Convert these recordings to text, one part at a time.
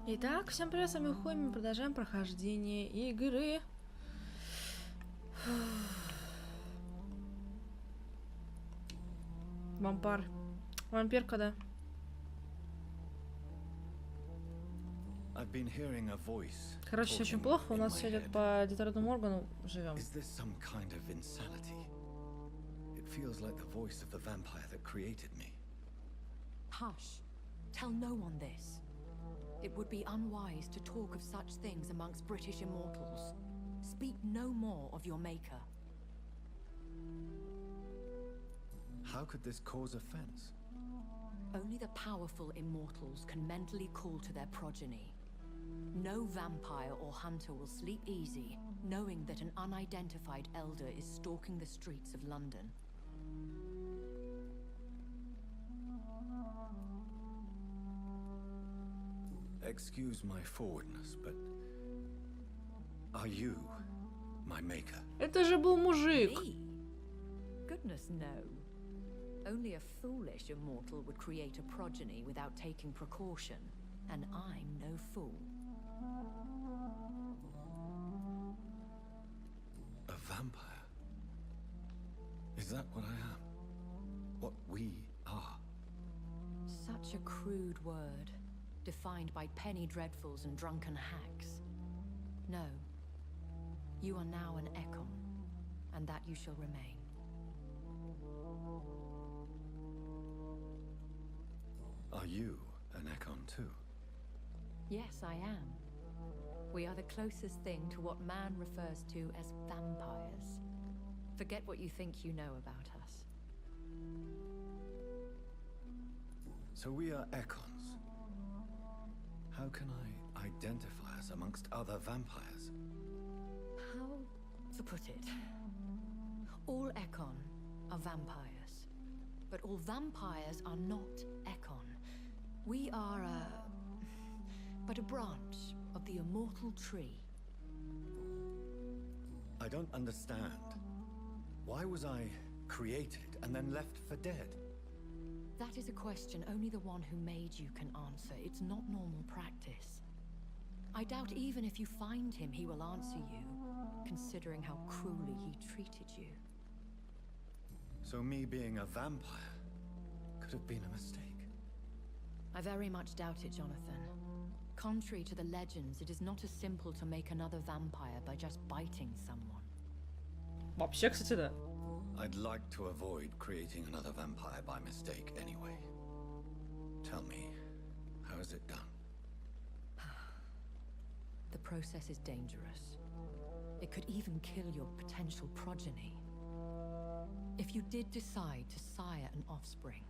Итак, всем привет, с вами Хуми, мы продолжаем прохождение игры. Вампир. Вампир когда? Короче, очень плохо, у нас все идет по детородному органу, живем. Hush. Tell no one this. It would be unwise to talk of such things amongst British immortals. Speak no more of your maker. How could this cause offense? Only the powerful immortals can mentally call to their progeny. No vampire or hunter will sleep easy, knowing that an unidentified elder is stalking the streets of London. Excuse my forwardness, but are you my maker? Это же был мужик. Me? Goodness, no. Only a foolish immortal would create a progeny without taking precaution, and I'm no fool. A vampire? Is that what I am? What we are? Such a crude word, defined by penny dreadfuls and drunken hacks. No. You are now an Ekon, and that you shall remain. Are you an Ekon too? Yes, I am. We are the closest thing to what man refers to as vampires. Forget what you think you know about us. So we are Ekons. How can I identify us amongst other vampires? How to put it? All Ekon are vampires. But all vampires are not Ekon. We are but a branch of the immortal tree. I don't understand. Why was I created and then left for dead? That is a question only the one who made you can answer. It's not normal practice. I doubt even if you find him, he will answer you, considering how cruelly he treated you. So me being a vampire could have been a mistake. I very much doubt it, Jonathan. Contrary to the legends, it is not as simple to make another vampire by just biting someone. Вообще, кстати, да. I'd like to avoid creating another vampire by mistake anyway. Tell me, how is it done? The process is dangerous. It could even kill your potential progeny. If you did decide to sire an offspring,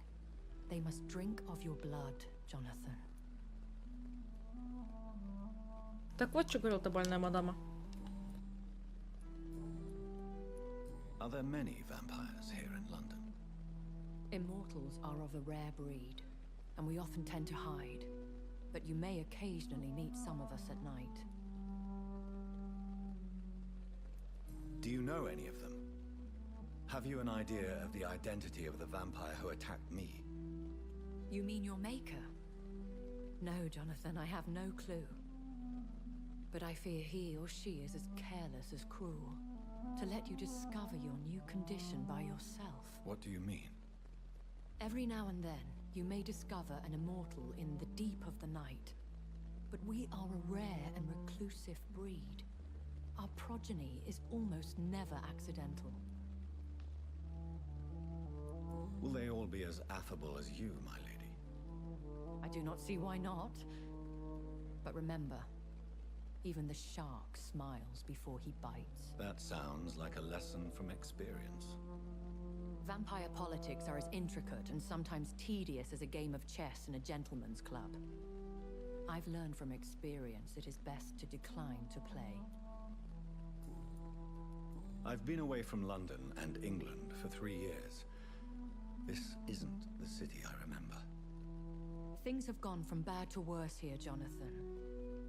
they must drink of your blood, Jonathan. Так вот, что говорил-то больная мадама. Are there many vampires here in London? Immortals are of a rare breed, and we often tend to hide. But you may occasionally meet some of us at night. Do you know any of them? Have you an idea of the identity of the vampire who attacked me? You mean your maker? No, Jonathan, I have no clue. But I fear he or she is as careless as cruel. To let you discover your new condition by yourself. What do you mean? Every now and then, you may discover an immortal in the deep of the night. But we are a rare and reclusive breed. Our progeny is almost never accidental. Will they all be as affable as you, my lady? I do not see why not. But remember, even the shark smiles before he bites. That sounds like a lesson from experience. Vampire politics are as intricate and sometimes tedious as a game of chess in a gentleman's club. I've learned from experience it is best to decline to play. I've been away from London and England for 3 years. This isn't the city I remember. Things have gone from bad to worse here, Jonathan.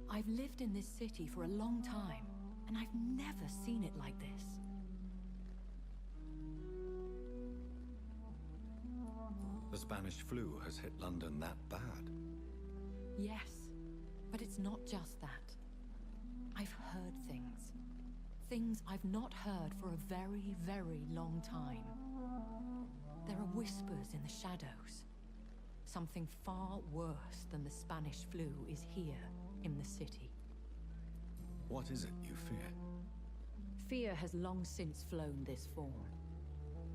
I've lived in this city for a long time, and I've never seen it like this. The Spanish flu has hit London that bad. Yes, But it's not just that. I've heard things. Things I've not heard for a very, very long time. There are whispers in the shadows. Something far worse than the Spanish flu is here in the city. What is it you fear? Fear has long since flown this form.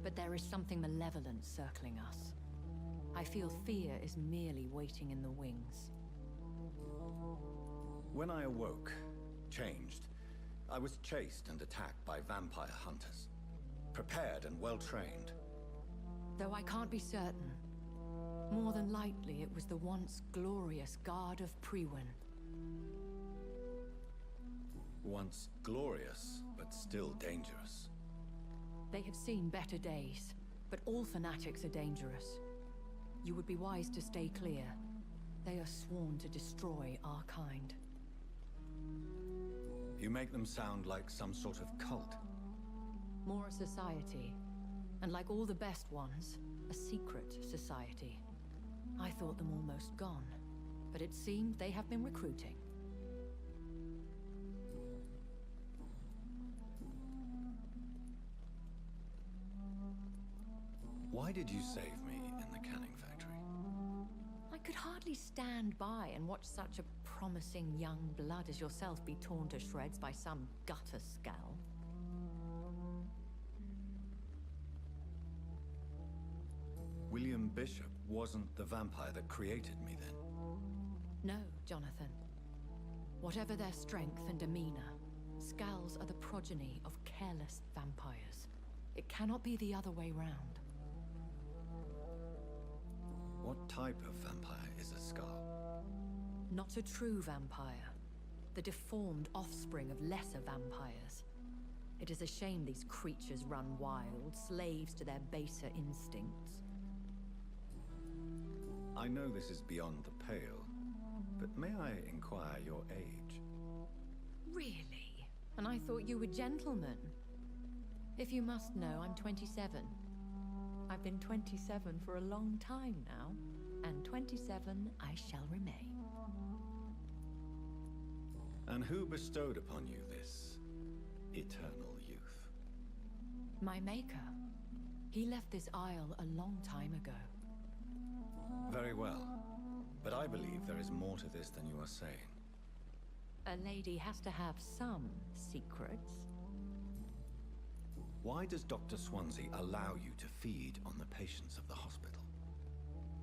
But there is something malevolent circling us. I feel fear is merely waiting in the wings. When I awoke, changed, I was chased and attacked by vampire hunters. Prepared and well-trained. Though I can't be certain, more than likely it was the once glorious Guard of Priwen. Once glorious, but still dangerous. They have seen better days, but all fanatics are dangerous. You would be wise to stay clear. They are sworn to destroy our kind. You make them sound like some sort of cult. More a society, and like all the best ones, a secret society. I thought them almost gone, but it seemed they have been recruiting. Why did you save me in the canning factory? I could hardly stand by and watch such a promising young blood as yourself be torn to shreds by some gutter scowl. William Bishop wasn't the vampire that created me then. No, Jonathan. Whatever their strength and demeanor, Scowls are the progeny of careless vampires. It cannot be the other way round. What type of vampire is a Skull? Not a true vampire. The deformed offspring of lesser vampires. It is a shame these creatures run wild, slaves to their baser instincts. I know this is beyond the pale, but may I inquire your age? Really? And I thought you were gentlemen. If you must know, I'm 27. I've been 27 for a long time now, and 27 I shall remain. And who bestowed upon you this eternal youth? My maker. He left this isle a long time ago. Very well, but I believe there is more to this than you are saying. A lady has to have some secrets. Why does Dr. Swansea allow you to feed on the patients of the hospital?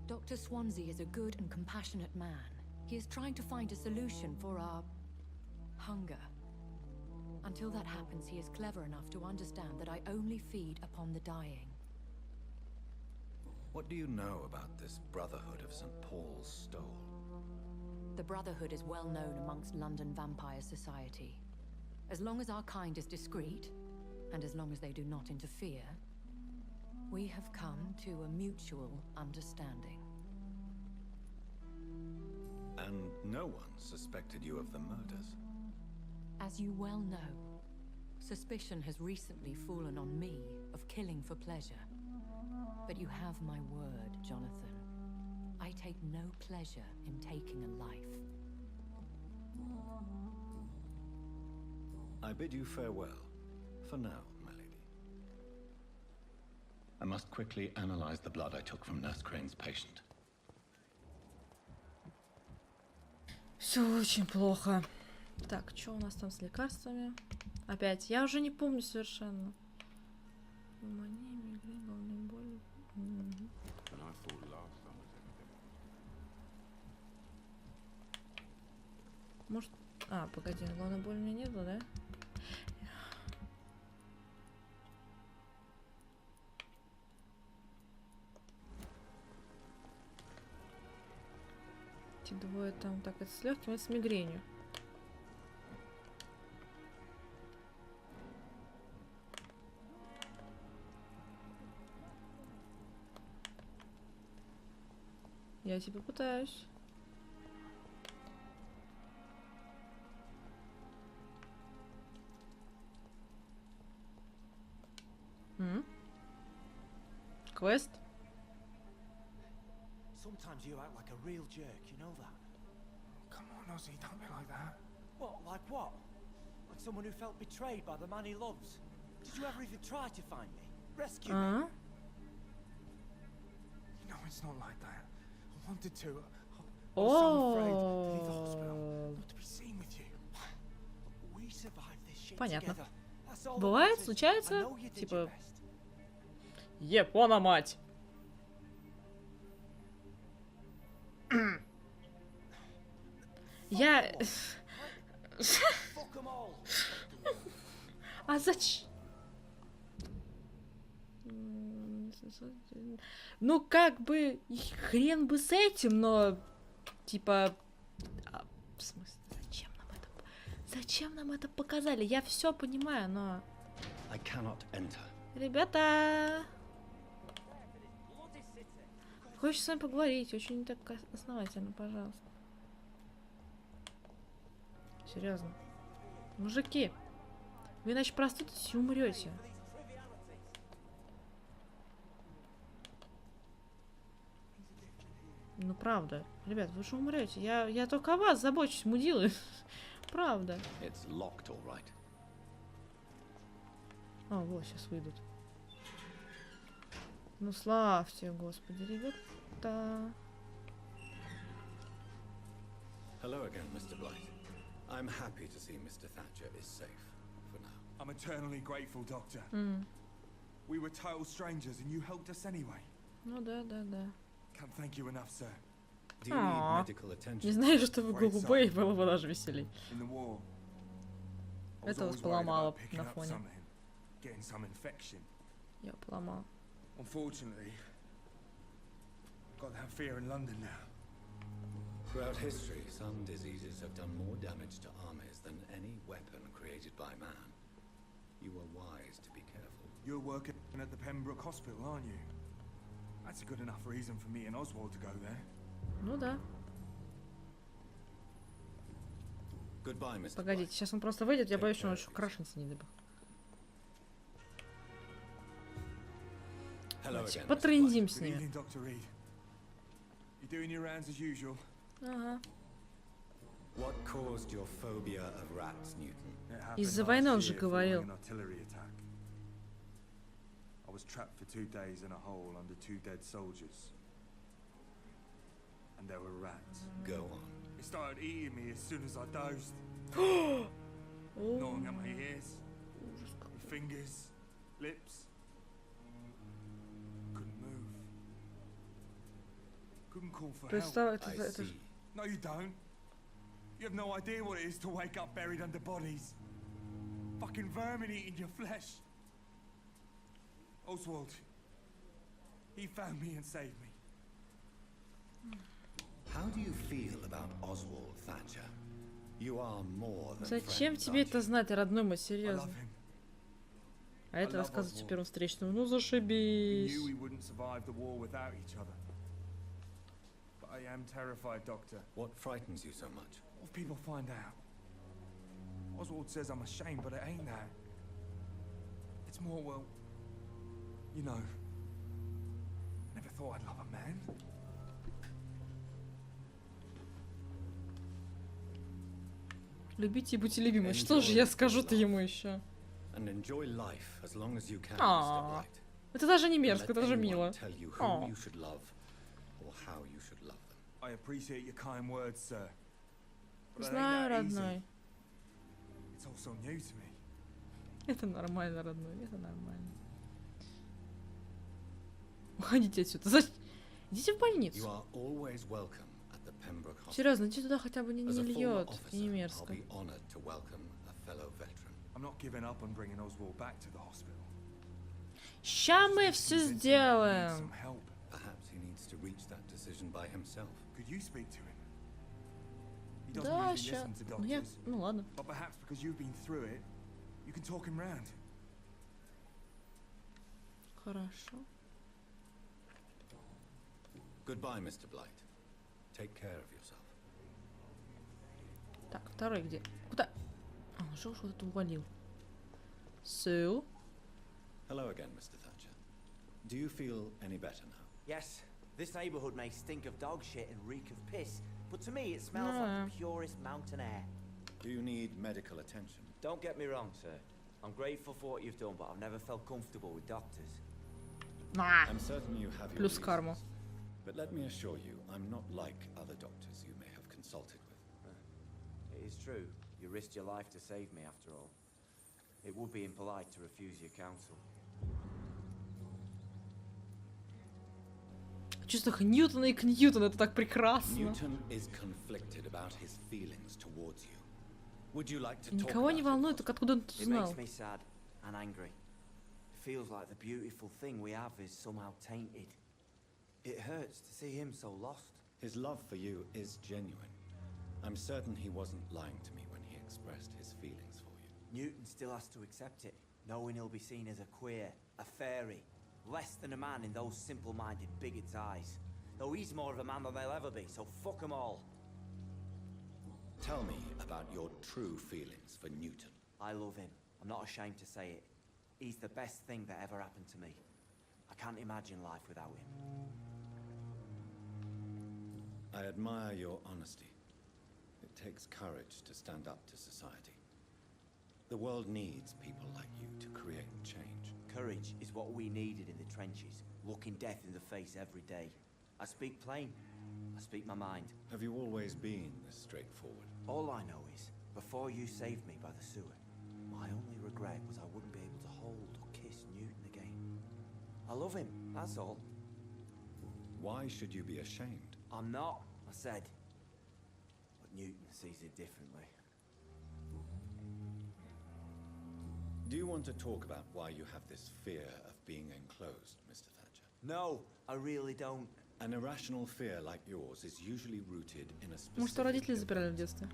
Dr. Swansea is a good and compassionate man. He is trying to find a solution for our hunger. Until that happens, he is clever enough to understand that I only feed upon the dying. What do you know about this Brotherhood of St. Paul's Stole? The Brotherhood is well known amongst London vampire society. As long as our kind is discreet, and as long as they do not interfere, we have come to a mutual understanding. And no one suspected you of the murders? As you well know, suspicion has recently fallen on me of killing for pleasure. But you have my word, Jonathan. I take no pleasure in taking a life. I bid you farewell. For now, my lady. I must quickly analyze the blood I took from Nurse Crane's patient. Все очень плохо. Так, что у нас там с лекарствами? Опять, я уже не помню совершенно. Мания, мигрень, головная боль. Может... А, погоди, головной боли у меня не было, да? Эти двое там, так, это с легким, это с мигренью. Я тебе пытаюсь. Квест? Sometimes you act like a real jerk, you know that? Come on, Ozzy, don't be like that. What? Like what? Like someone who felt betrayed by the man he loves? Did you ever even try to find me? Rescue me? А? No, it's not like that. I wanted to. I was so afraid to leave the hospital, not to be seen with you. We survived this shit Понятно. together. That's all that Бывает, matters. I случается, know you did your типа, best. Япона мать. Я... Fuck 'em all. А зачем? Ну, как бы, и хрен бы с этим, но, типа, в смысле, зачем нам это показали? Я все понимаю, но... I cannot enter. Ребята! Хочешь с вами поговорить, очень так основательно, пожалуйста. Серьезно. Мужики, вы иначе простудитесь и умрете. Ну правда. Ребят, вы же умрете. Я только о вас забочусь, мудилы. Правда. It's locked, all right. А, вот, сейчас выйдут. Ну славьте, господи, ребята. Hello again, Mr. Blight. I'm happy to see Mr. Thatcher is safe for now. I'm eternally grateful, Doctor. We were total strangers and you helped us anyway. Ну да. Can't thank you enough, sir. Do you need medical attention? Не знаю, что вы голубые, было бы даже веселей. In the war, I was Это вас always worried поломало about picking на up фоне. something, getting some infection. Я поломал. Unfortunately, I've got that fear in London now. Throughout history, some diseases have done more damage to armies than any weapon created by man. You are wise to be careful. You're working at the Pembroke Hospital, aren't you? That's a good enough reason for me and Oswald to go there. Ну да. Goodbye, Mr. Погодите, сейчас он просто выйдет, я боюсь, что он еще крашенца не добыл. Hello again, Mr. Потрындим Blight. с Good ними. evening, Dr. Reed. You doing your rounds as usual? Ага. What caused your phobia of rats, Newton? It happened Из-за last войны он year же following говорил. an artillery attack. I was trapped for 2 days in a hole under 2 dead soldiers. And there were rats. Go on. It started eating me as soon as I dozed, О, gnawing at my ears, my fingers, lips. Couldn't move. Couldn't call for help. Представь, I это ж- see. No, you don't. You have no idea what it is to wake up buried under bodies. Fucking vermin eating your flesh. Oswald. He found me and saved me. How do you feel about Oswald Thatcher? You are more than Зачем friends, тебе aren't это you? знать, родной мой, I love серьезно? him. А это I love рассказывайте Oswald. первому встречному. Ну We зашибись. knew we wouldn't survive the war without each other. But I am terrified, Doctor. What frightens you so much? What if people find out? Oswald says I'm ashamed, but it ain't that. It's more, well, you know, never thought I'd love a man. Любите и будьте любимы. Что же я скажу-то ему еще? And enjoy life as long as you can, Aw. Mr. Blight. Это даже не And мерзко, let это даже anyone мило. tell you who Aw. you should love or how you should love them. I appreciate your kind words, sir. But it ain't Знаю, that easy. родной. It's all so new to me. Это нормально, родной, это нормально. Уходите отсюда. Идите в You больницу. are always welcome at the Pembroke Hospital. Серьезно, иди туда хотя бы не As a former льет и не officer, I'll мерзко. be honored to welcome a fellow veteran. I'm not giving up on bringing Oswald back to the hospital. Ща мы все Convinced him he needs сделаем. some help. Perhaps he needs to reach that decision by himself. Could you speak to him? He doesn't Да, usually ща. listen to Ну, я... doctors, ну ладно. but perhaps because you've been through it, you can talk him round. Хорошо. Goodbye, Mr. Blight. Take care of yourself. Так, второй где? Куда? А, он же что-то увалил. So? Hello again, Mr. Thatcher. Do you feel any better now? Yes, this neighborhood may stink of dog shit and reek of piss, but to me it smells like the purest mountain air. Do you need medical attention? Don't get me wrong, sir. I'm grateful for what you've done, but I've never felt comfortable with doctors. I'm certain you have your Плюс карму. reasons. But let me assure you, I'm not like other doctors you may have consulted with. It is true. You risked your life to save me, after all. It would be impolite to refuse your counsel. Чувство Ньютона и Ньютон, это так прекрасно. Newton is conflicted about his feelings towards you. Would you like to talk Никого не about it? волнует, так откуда он это It знал? makes me sad and angry. It feels like the beautiful thing we have is somehow tainted. It hurts to see him so lost. His love for you is genuine. I'm certain he wasn't lying to me when he expressed his feelings for you. Newton still has to accept it, knowing he'll be seen as a queer, a fairy, less than a man in those simple-minded bigots' eyes. Though he's more of a man than they'll ever be, so fuck them all. Tell me about your true feelings for Newton. I love him. I'm not ashamed to say it. He's the best thing that ever happened to me. I can't imagine life without him. I admire your honesty. It takes courage to stand up to society. The world needs people like you to create change. Courage is what we needed in the trenches, looking death in the face every day. I speak plain. I speak my mind. Have you always been this straightforward? All I know is, before you saved me by the sewer, my only regret was I wouldn't be able to hold or kiss Newton again. I love him, that's all. Why should you be ashamed? I'm not, I said. But Newton sees it differently. Do you want to talk about why you have this fear of being enclosed, Mr. Thatcher? No, I really don't. An irrational fear like yours is usually rooted in a Может, что родители specific запирали в impulse. детстве?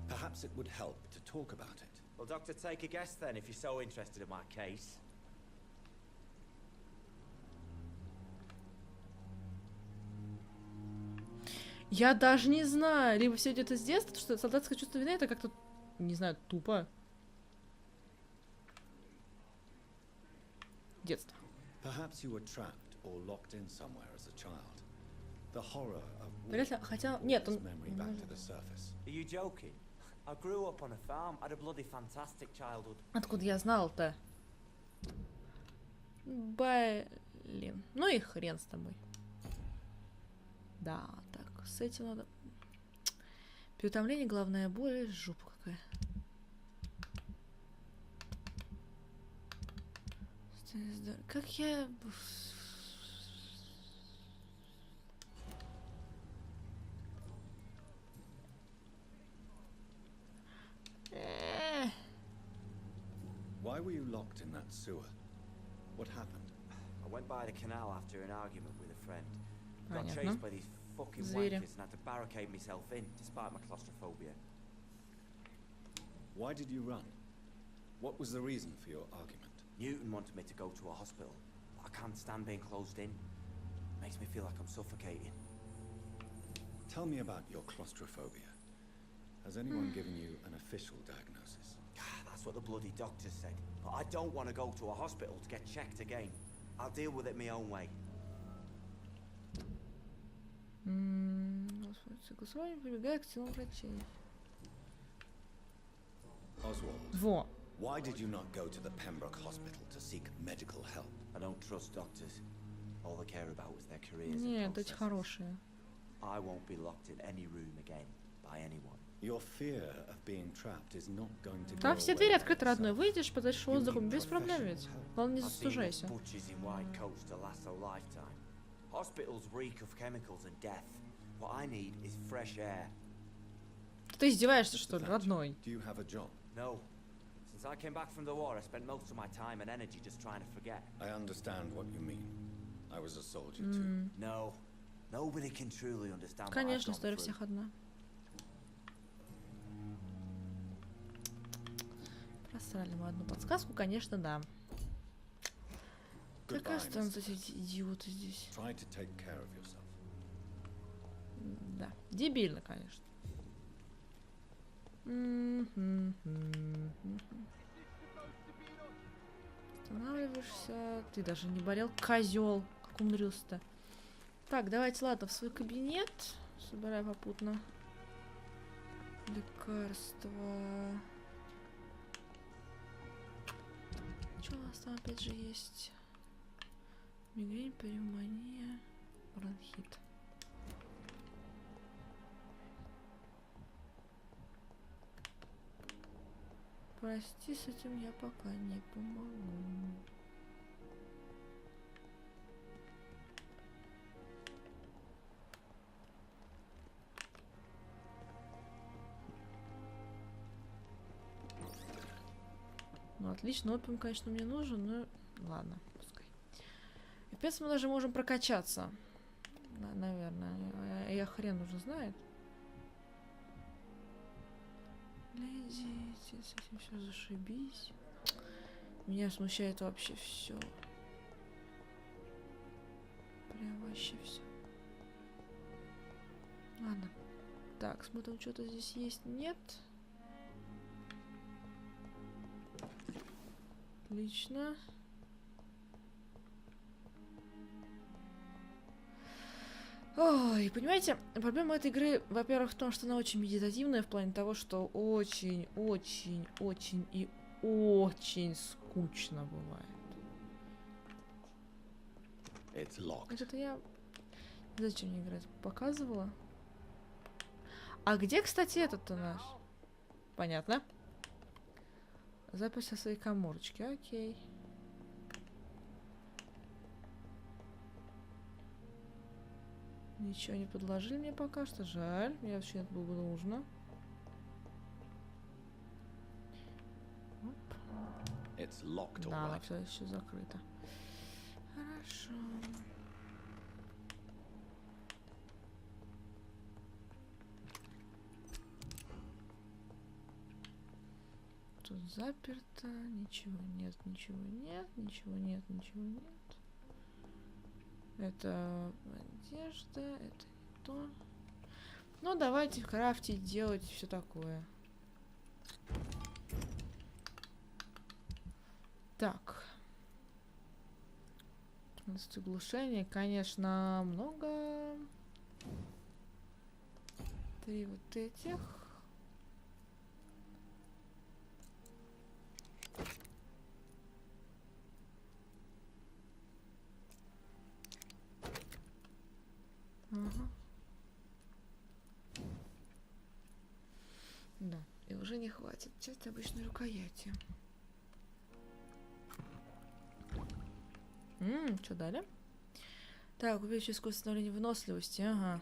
Perhaps it would help to talk about it. Well, Doctor, take a guess then, if you're so interested in my case. Я даже не знаю. Либо все идет из детства, что солдатское чувство вины это как-то, не знаю, тупо. Детство. Perhaps you were trapped or locked in somewhere as a child. The horror of war Вряд ли, хотя... Нет, brought он... this memory back to the surface. Are you joking? I grew up on a farm, had a bloody fantastic childhood. Откуда я знал-то? Блин. Ну и хрен с тобой. Да, так, с этим надо... Переутомление, главная боль, жопа какая. Как я... Why were you locked in that sewer? What happened? I went by the canal after an argument with a friend. Got Понятно. chased by these fucking Звери. wankers and had to barricade myself in, despite my claustrophobia. Why did you run? What was the reason for your argument? Newton wanted me to go to a hospital, but I can't stand being closed in. Makes me feel like I'm suffocating. Tell me about your claustrophobia. Has anyone given you an official diagnosis? That's what the bloody doctor said. But I don't want to go to a hospital to get checked again. I'll deal with it my own way. Согласование прибегает к силам врачей. Oswald, Во. why did you not go to the Pembroke Hospital to seek medical help? I don't trust doctors. All they care about was their careers and Нет, эти processes. хорошие. I won't be locked in any room again by anyone. Your fear of being trapped is not going to Там go все away двери by открыты, родной. itself. Выйдешь, подальше воздухом, без проблем ведь. Главное, не I've seen застужайся. butchers in white coats to last a lifetime. Hospitals reek of chemicals and death. What I need is fresh air. Ты издеваешься, Mr. что ли, Thatcher, родной? Do you have a job? No. Since I came back from the war, I spent most of my time and energy just trying to forget. I understand what you mean. I was a soldier too. No. Nobody can truly understand what I've Конечно, gone история through. всех одна. Просрали мы одну подсказку, конечно, да. Как Goodbye, останутся Mr. эти идиоты здесь? Try to take care of yourself. Да, дебильно, конечно. Останавливаешься. Ты даже не болел, козел. Как умудрился-то. Так, давайте, ладно, в свой кабинет. Собирай попутно Лекарство. Что у нас там опять же есть? Мигрень, пневмония, бронхит. Прости, с этим я пока не помогу. Ну, отлично, опиум, конечно, мне нужен, но ладно, пускай. И, в принципе, мы даже можем прокачаться. Наверное. Я хрен уже знает. Глядите, с этим все зашибись. Меня смущает вообще все. Прям вообще все. Ладно. Так, смотрим, что-то здесь есть. Нет. Отлично. Ой, понимаете, проблема этой игры, во-первых, в том, что она очень медитативная, в плане того, что очень и очень скучно бывает. Это я... Зачем мне играть? Показывала? А где, кстати, этот-то наш? Понятно. Запись о своей каморочке, окей. Ничего не подложили мне пока что, жаль. Мне вообще это было бы нужно. Да, она все еще закрыта. Хорошо. Тут заперто. Ничего нет, ничего нет, ничего нет, ничего нет. Это одежда, это не то. Ну, давайте крафтить, делать все такое. Так. Глушение, конечно, много. 3 вот этих. Ага. Да, и уже не хватит часть обычной рукояти. Что дали? Так, увеличить скорость становления выносливости, ага.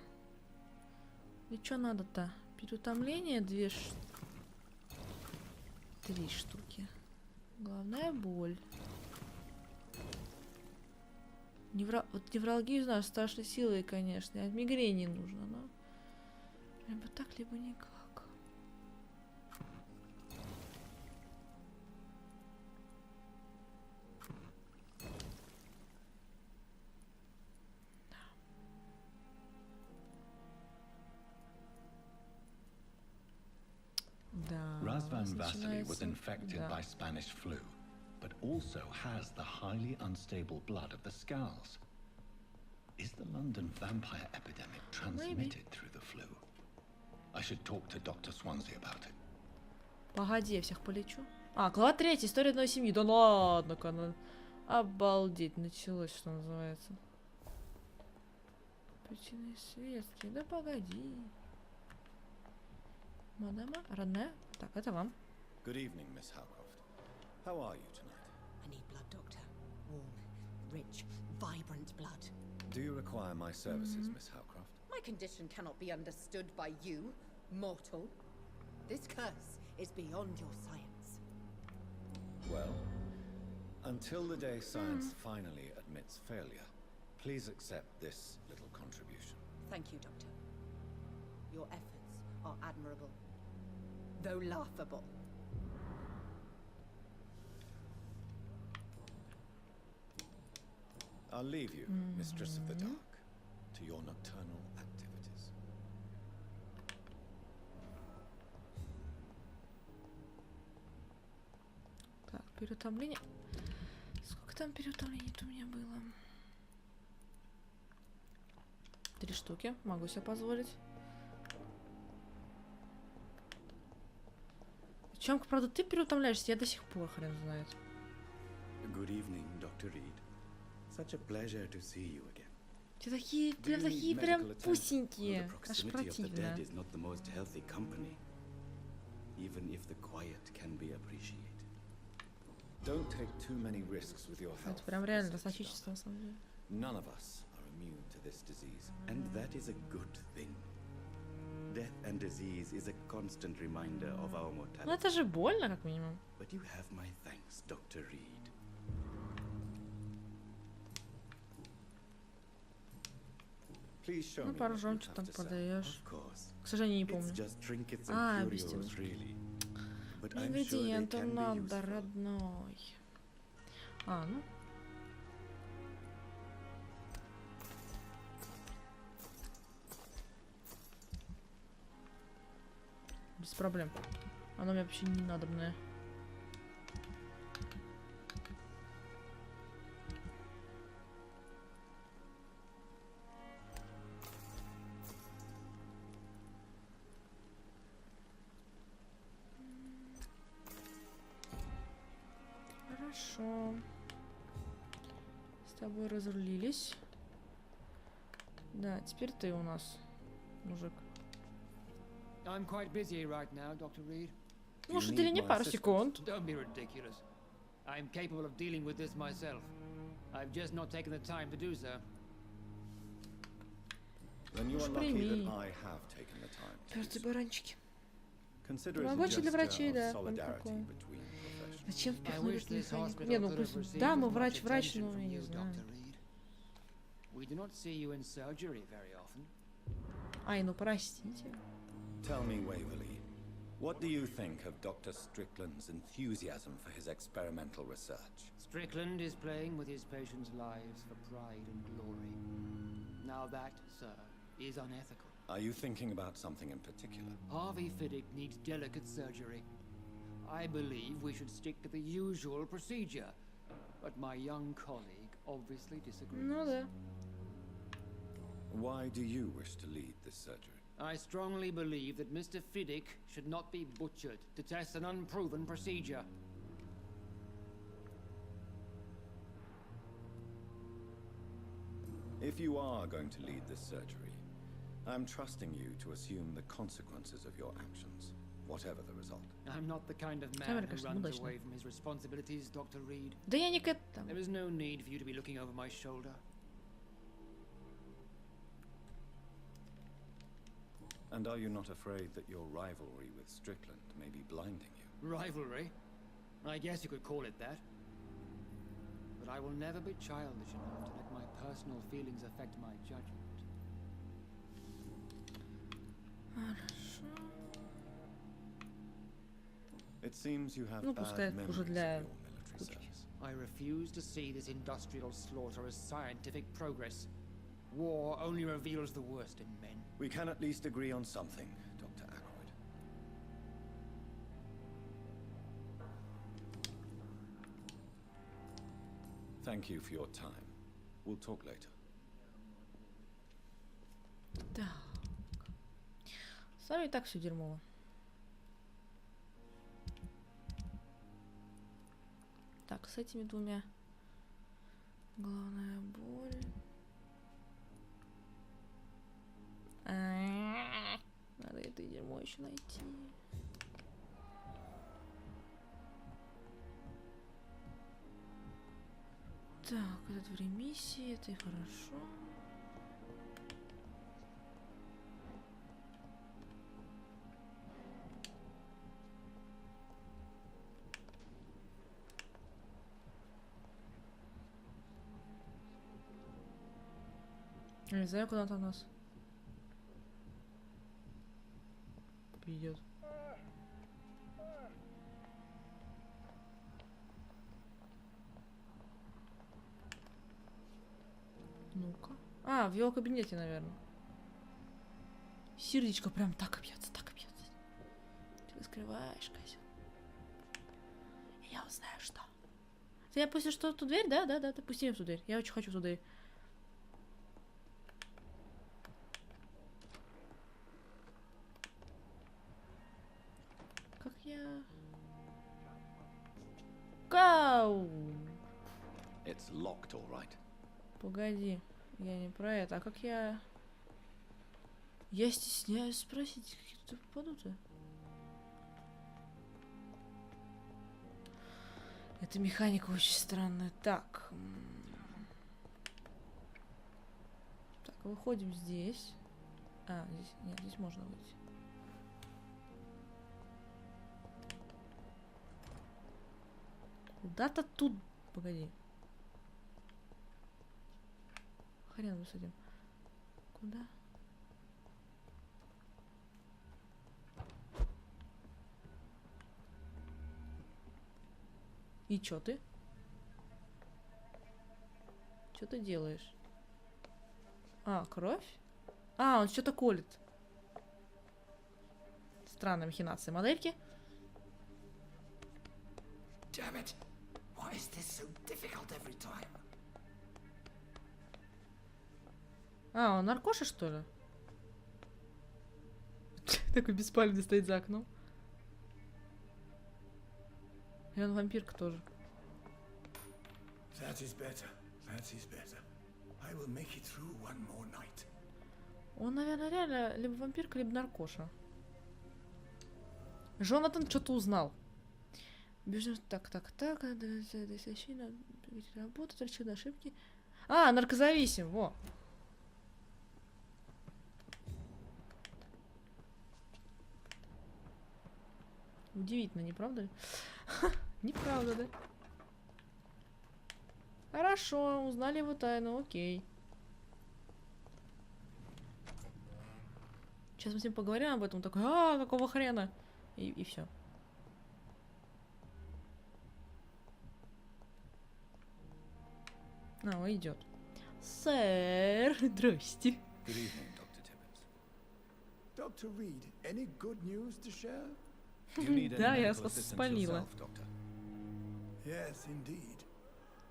И что надо-то? Переутомление 3 штуки. Главная боль. Вот невралгию знаю, страшной силой, конечно. От мигрени нужно, но... Либо так, либо никак. Да. Razvan Vasily was infected by Spanish flu, but also has the highly unstable blood of the Skulls. Is the London vampire epidemic transmitted through the flu? I should talk to Dr. Swansea about it. Погоди, я всех полечу. А, глава 3, история одной семьи. Да ладно, канал. Обалдеть, началось, что называется. Причины светские. Да погоди. Мадама, родная. Так, это вам. Good evening, Miss Howcroft. How are you tonight? I need blood, Doctor. Warm, rich, vibrant blood. Do you require my services, Miss Howcroft? My condition cannot be understood by you, mortal. This curse is beyond your science. Well, until the day science finally admits failure, please accept this little contribution. Thank you, Doctor. Your efforts are admirable, though laughable. I'll leave you, Mistress of the Dark, to your nocturnal activities. Так, переутомление. Сколько там переутомлений-то у меня было? 3 штуки. Могу себе позволить. чем, правда, ты переутомляешься, я до сих пор хрен знает. Good evening, Dr. Reed. Such a pleasure to see you again. Ты такие, прям такие, прям пусенькие. Аж противно. Is not the most healthy company, even if the quiet can be appreciated. Don't take too many risks with your health. Это прям реально расточительство, на самом деле. None of us are immune to this disease, and that is a good thing. Death and disease is a constant reminder of our Ну mortality. это же больно, как минимум. But you have my thanks, Dr. Reed. Please show Ну, me пару what жен, you что have там to sell. продаешь. Of course. К сожалению, не It's помню. just trinkets А, and без curios, тебя. really. But I'm sure they Ингредиенты can be надо, useful. родной. А, ну. Без проблем. Оно мне вообще не надобное. Хорошо. С тобой разрулились. Да, теперь ты у нас, мужик. I'm quite busy right now, Dr. Reed. Может, или не пару секунд. Don't be ridiculous. I'm capable of dealing with this myself. I've just not taken the time to do so. Then you Уж are lucky прими. that I have taken the time. to do Перцы so. баранчики. Consider it a Рабочий для gesture врачей, of да, solidarity такое. between professions. Зачем I впихнули wish в this механику? hospital Не, ну could have пусть... received Да, мы as much врач, attention но from я не you, знаю. Dr. Reed. We do not see you in surgery very often. Ай, ну простите. Tell me, Waverley, what do you think of Dr. Strickland's enthusiasm for his experimental research? Strickland is playing with his patients' lives for pride and glory. Now that, sir, is unethical. Are you thinking about something in particular? Harvey Fiddick needs delicate surgery. I believe we should stick to the usual procedure. But my young colleague obviously disagrees. Ну да. Why do you wish to lead this surgery? I strongly believe that Mr. Fiddick should not be butchered to test an unproven procedure. If you are going to lead this surgery, I'm trusting you to assume the consequences of your actions, whatever the result. I'm not the kind of Камера, man who конечно, runs удачная. away from his responsibilities, Dr. Reed. Да я не к этому. There is no need for you to be looking over my shoulder. And are you not afraid that your rivalry with Strickland may be blinding you? Rivalry? I guess you could call it that. But I will never be childish enough to let my personal feelings affect my judgment. Хорошо. It seems you have Ну, bad пускай memories уже of для your military кучки. service. I refuse to see this industrial slaughter as scientific progress. War only reveals the worst in men. We can at least agree on something, Dr. Ackroyd. Thank you for your time. We'll talk later. Так. С вами и так все дерьмово. Так, с этими двумя. Главная боль. Надо это дерьмо еще найти. Так, этот в ремиссии, это и хорошо. Я не знаю, куда он нас идет. Ну-ка. А, в его кабинете, наверное. Сердечко прям так бьется, так бьется. Ты раскрываешь, козел. Я узнаю, что. Ты я пустишь что, в ту дверь? Да, да, да, ты пусти меня в ту дверь. Я очень хочу в ту дверь. Как я... Кау! It's locked, all right. Погоди, я не про это. А как я... Я стесняюсь спросить, как я туда попаду-то? Эта механика очень странная. Так. Так, выходим здесь. А, здесь... Нет, здесь можно выйти. Куда-то тут... Погоди. Хрен с этим. Куда? И чё ты? Чё ты делаешь? А, кровь? А, он что-то колет. Странная махинация модельки. Damn it! Why is this so difficult every time? А, он наркоша, что ли? Такой беспалевный стоит за окном. И он вампирка тоже. That is better. That is better. I will make it through one more night. Он, наверное, реально либо вампирка, либо наркоша. Джонатан что-то узнал. Так. Работать, расчет ошибки. А, наркозависим, во. Удивительно, не правда ли? Неправда, да? Хорошо, узнали его тайну, окей. Сейчас мы с ним поговорим об этом. Он такой, а, какого хрена? И все. А, он идет. Сэр, здрасте. Good evening, Dr. Tibbets. Dr. Reed, any good news to share? Do you need any Да, я medical вас assistance спалила. yourself, Doctor? Yes, indeed.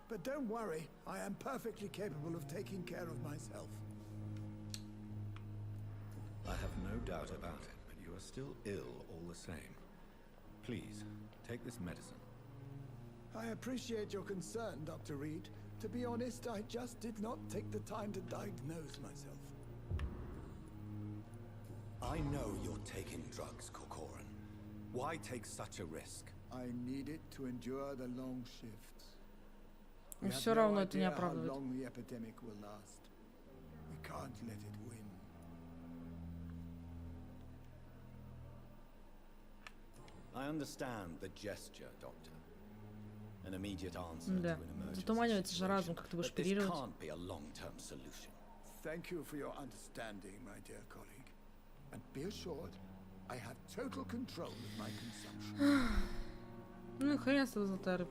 But don't worry, I am perfectly capable of taking care of myself. I have no doubt about it, but you are still ill all the same. Please, take this medicine. I appreciate your concern, Dr. Reed. To be honest, I just did not take the time to diagnose myself. I know you're taking drugs, Corcoran. Why take such a risk? I need it to endure the long shifts. Но We have все no равно это не idea how оправдывает. long the epidemic will last. We can't let it win. I understand the gesture, Doctor. An immediate answer Да. to an emergency Затуманивается же разум, situation. как ты будешь But this оперировать. can't be a long-term solution. Thank you for your understanding, my dear colleague. And be assured, I have total control of my consumption. Ну и хрен с тобой, Золотая.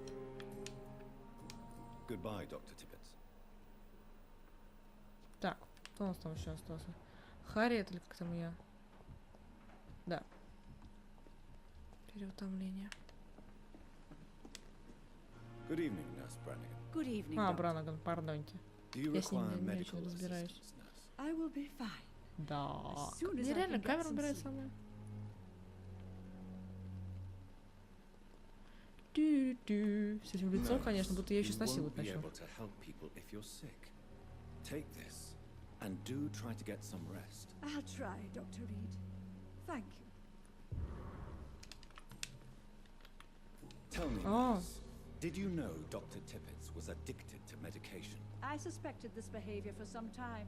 Goodbye, Dr. Tibbets. Так, кто у нас там еще остался? Харриет или как там я? Да. Переутомление. Good evening, Nurse Brannigan. Good evening, А, Doctor. Бранаган, пардоньте. Do you Я с ним require не medical очень разбираюсь. assistance, Nurse? I will be fine. Да. As soon as Мне I реально can get камера some убирает sleep. со мной. Тю-тю. С этим лицом, конечно, будто я еще You снасиловать won't be начну. able to help people if you're sick. Take this, and do try to get some rest. I'll try, Dr. Reed. Thank you. Tell me, Oh. Nurse, did you know Dr. Tibbets was addicted to medication? I suspected this behavior for some time,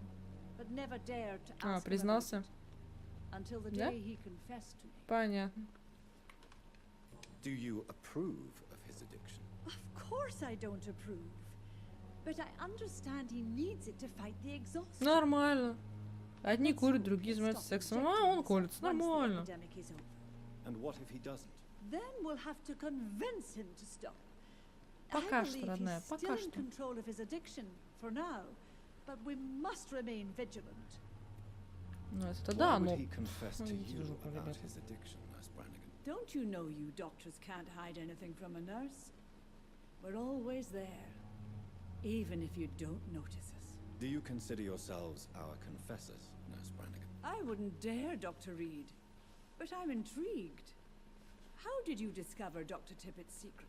but never dared to А, ask him признался? about it until the Да? day he confessed to me. Понятно. Do you approve of his addiction? Of course I don't approve, but I understand he needs it to fight the exhaustion. Нормально. Одни Let's курят, hope другие he'll занимаются stop сексом. injecting А он himself колется. once the Нормально. epidemic is over. And what if he doesn't? Then we'll have to convince him to stop. Пока I что, believe родная, he's still пока in что. control of his addiction for now, but we must remain vigilant. Ну, это Why да, would но... he confess to идите в you жопу, about ребята. his addiction, Nurse Brannigan? Don't you know you doctors can't hide anything from a nurse? We're always there, even if you don't notice us. Do you consider yourselves our confessors, Nurse Brannigan? I wouldn't dare, Dr. Reed, but I'm intrigued. How did you discover Dr. Tippett's secret?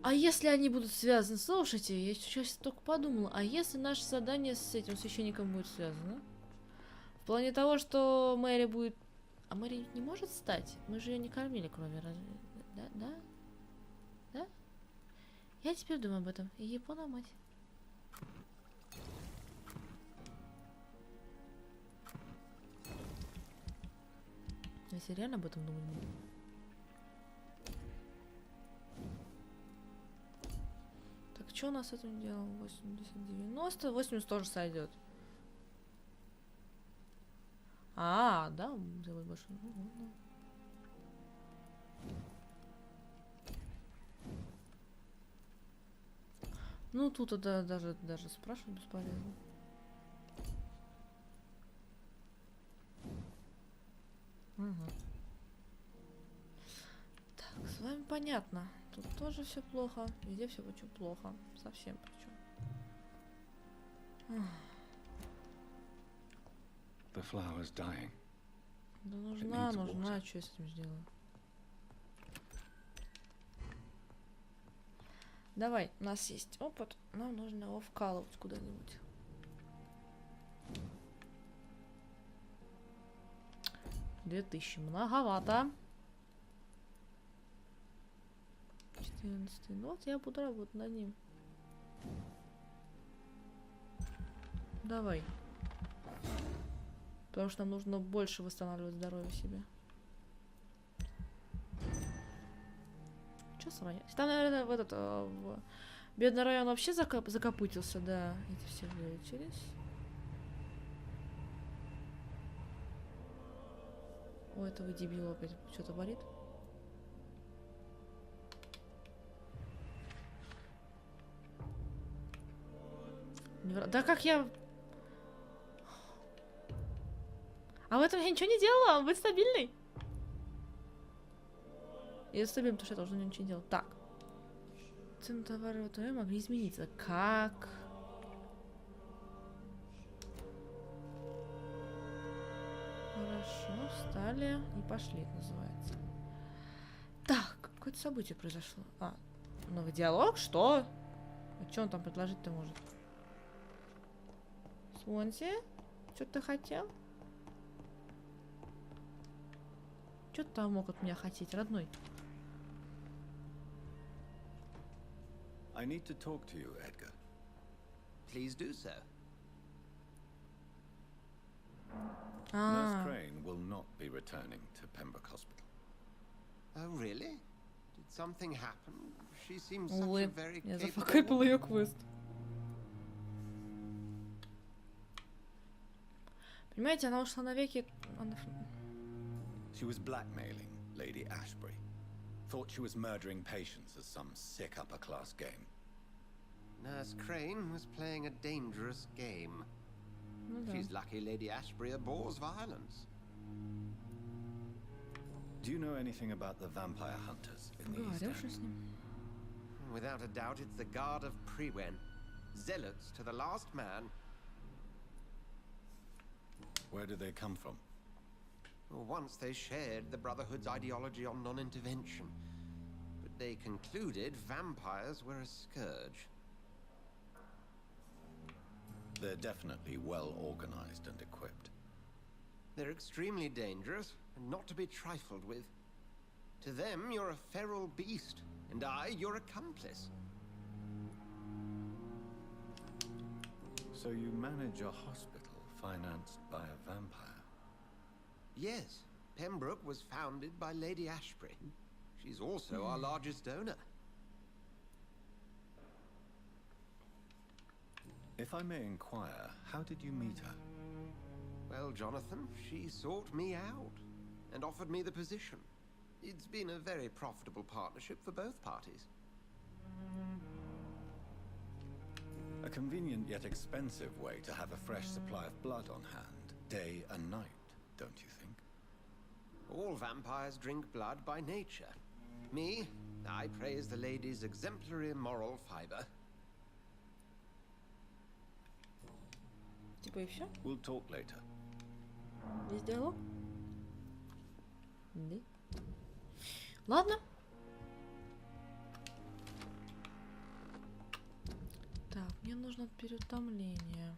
А если они будут связаны? Слушайте, я сейчас только подумала, а если наше задание с этим священником будет связано? В плане того, что Мэри будет... А Мэри не может стать? Мы же ее не кормили крови, разве? Да? Да? Да? Я теперь думаю об этом. И Япона мать. Если реально об этом думать буду. Так, что у нас с этим делом? 80, 90, 80 тоже сойдет. А, да, делать больше. Ну, тут это даже спрашивать бесполезно. Угу. Так, с вами понятно. Тут тоже все плохо. Везде все очень плохо. Совсем причем. The flower's dying. Да нужна, что я с этим сделаю? Давай, у нас есть опыт, нам нужно его вкалывать куда-нибудь. $2000, многовато. 14, ну вот я буду работать над ним. Давай. Потому что нам нужно больше восстанавливать здоровье себе. Че сравнивать? Там, наверное, в этот в бедный район вообще закопытился, да. Эти все вылечились. У этого дебила опять что-то болит. Да как я... А в этом я ничего не делала, он будет стабильный. Я стабильный, потому что я тоже ничего не делала. Так. Цены товара могли измениться. Как? Хорошо, встали и пошли, это называется. Так, какое-то событие произошло. А, новый диалог? Что? А что он там предложить-то может? Свонси? Что ты хотел? Что ты там мог от меня хотеть, родной? I need to talk to you, Edgar. Please do so. Nurse Crane will not be returning to Pembroke Hospital. Oh, really? Did something happen? She seems such Увы, a very я capable зафакапила ее квест. Понимаете, она ушла навеки... She was blackmailing Lady Ashbury. Thought she was murdering patients as some sick upper-class game. Nurse Crane was playing a dangerous game. She's lucky Lady Ashbury abhors violence. Do you know anything about the vampire hunters in the East End? Without a doubt, it's the Guard of Prewen. Zealots to the last man. Where did they come from? Once they shared the Brotherhood's ideology on non-intervention, but they concluded vampires were a scourge. They're definitely well organized and equipped. They're extremely dangerous and not to be trifled with. To them, you're a feral beast, and I, your accomplice. So you manage a hospital financed by a vampire? Yes, Pembroke was founded by Lady Ashbury. She's also our largest donor. If I may inquire, how did you meet her? Well, Jonathan, she sought me out and offered me the position. It's been a very profitable partnership for both parties. A convenient yet expensive way to have a fresh supply of blood on hand, day and night, don't you think? All vampires drink blood by nature. Me, I praise the lady's exemplary moral fiber. Типа и все? We'll talk later. Весь диалог? Да. Ладно. Так, мне нужно переутомление.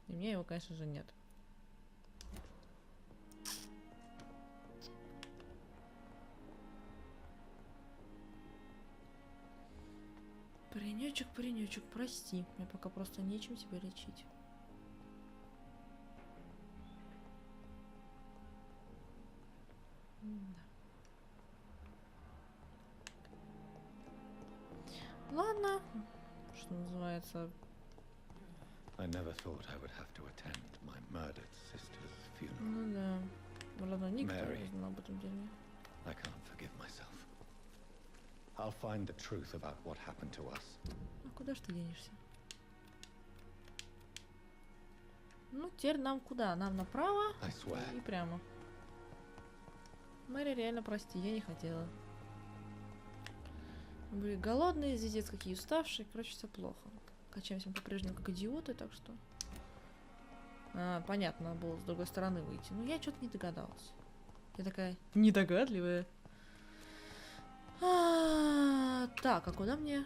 И у меня его, конечно же, нет. Паренечек, паренечек, прости. Мне пока просто нечем тебя лечить. Да. Ладно. Что называется... I never thought I would have to attend my murdered sister's funeral. Ну да. Ладно, никто Mary. не знал об этом деле. I can't forgive myself. I'll find the truth about what happened to us. А куда ж ты денешься? Ну, теперь нам куда? Нам направо I swear. и прямо. Мэри, реально прости, я не хотела. Мы были голодные, звездец какие уставшие, короче, все плохо. Качаемся мы по-прежнему как идиоты, так что... понятно, надо было с другой стороны выйти. Но я что-то не догадалась. Я такая недогадливая. Так, а куда мне?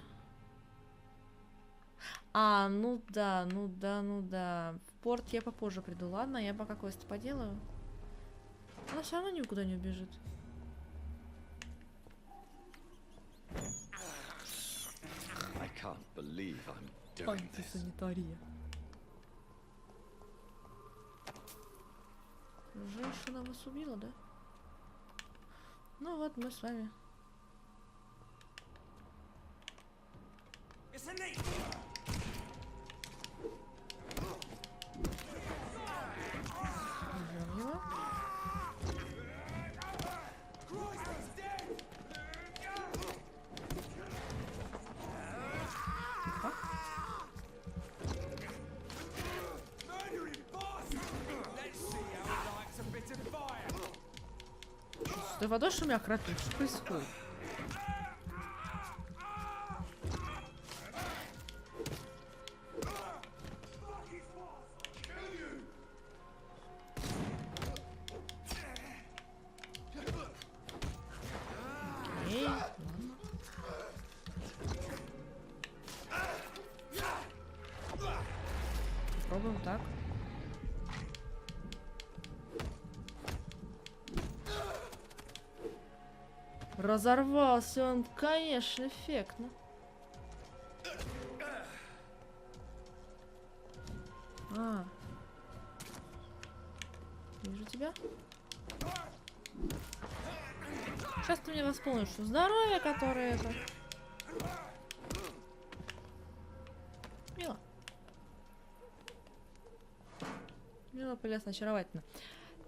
Ну да. В порт я попозже приду, ладно? Я пока квест поделаю. Она все равно никуда не убежит. I can't believe I'm doing this. Антисанитария. Женщина вас убила, да? Ну вот, мы с вами. Берем его. Ты водой шумя крапит, что происходит? Окей, ладно. Попробуем так. Разорвался он, конечно, эффектно. Вижу тебя. Сейчас ты мне восполнишь, что здоровье, которое это. Мило. Мило, прелестно, очаровательно.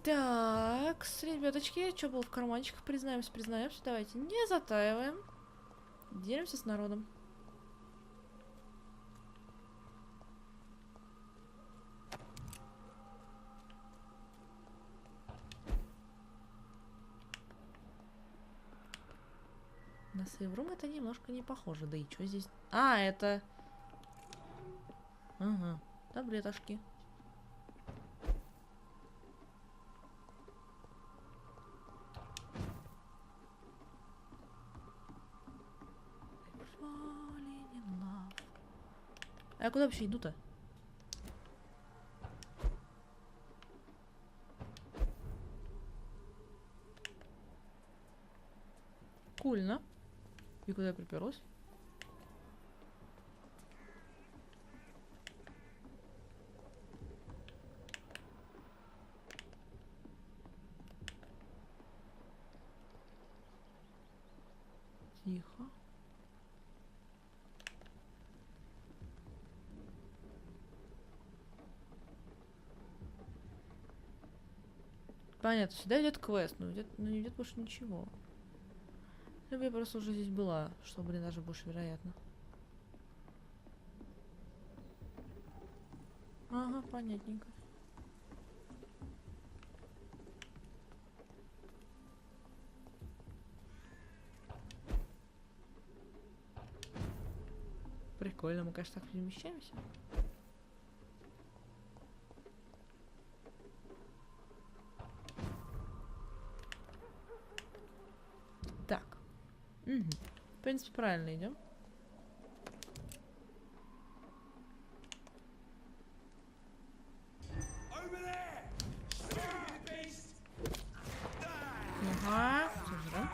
Так, ребяточки, что было в карманчиках? Признаемся. Давайте не затаиваем. Делимся с народом. На сейврум это немножко не похоже. Да и что здесь? Это... Ага, таблеточки. А я куда вообще иду-то? Кульно. И куда я приперлась? Тихо. Понятно, сюда идет квест, но не идет больше ничего. Либо я просто уже здесь была, что, блин, даже больше вероятно. Ага, понятненько. Прикольно, мы, конечно, так перемещаемся. Так. принципе, правильно идем. Ага, да?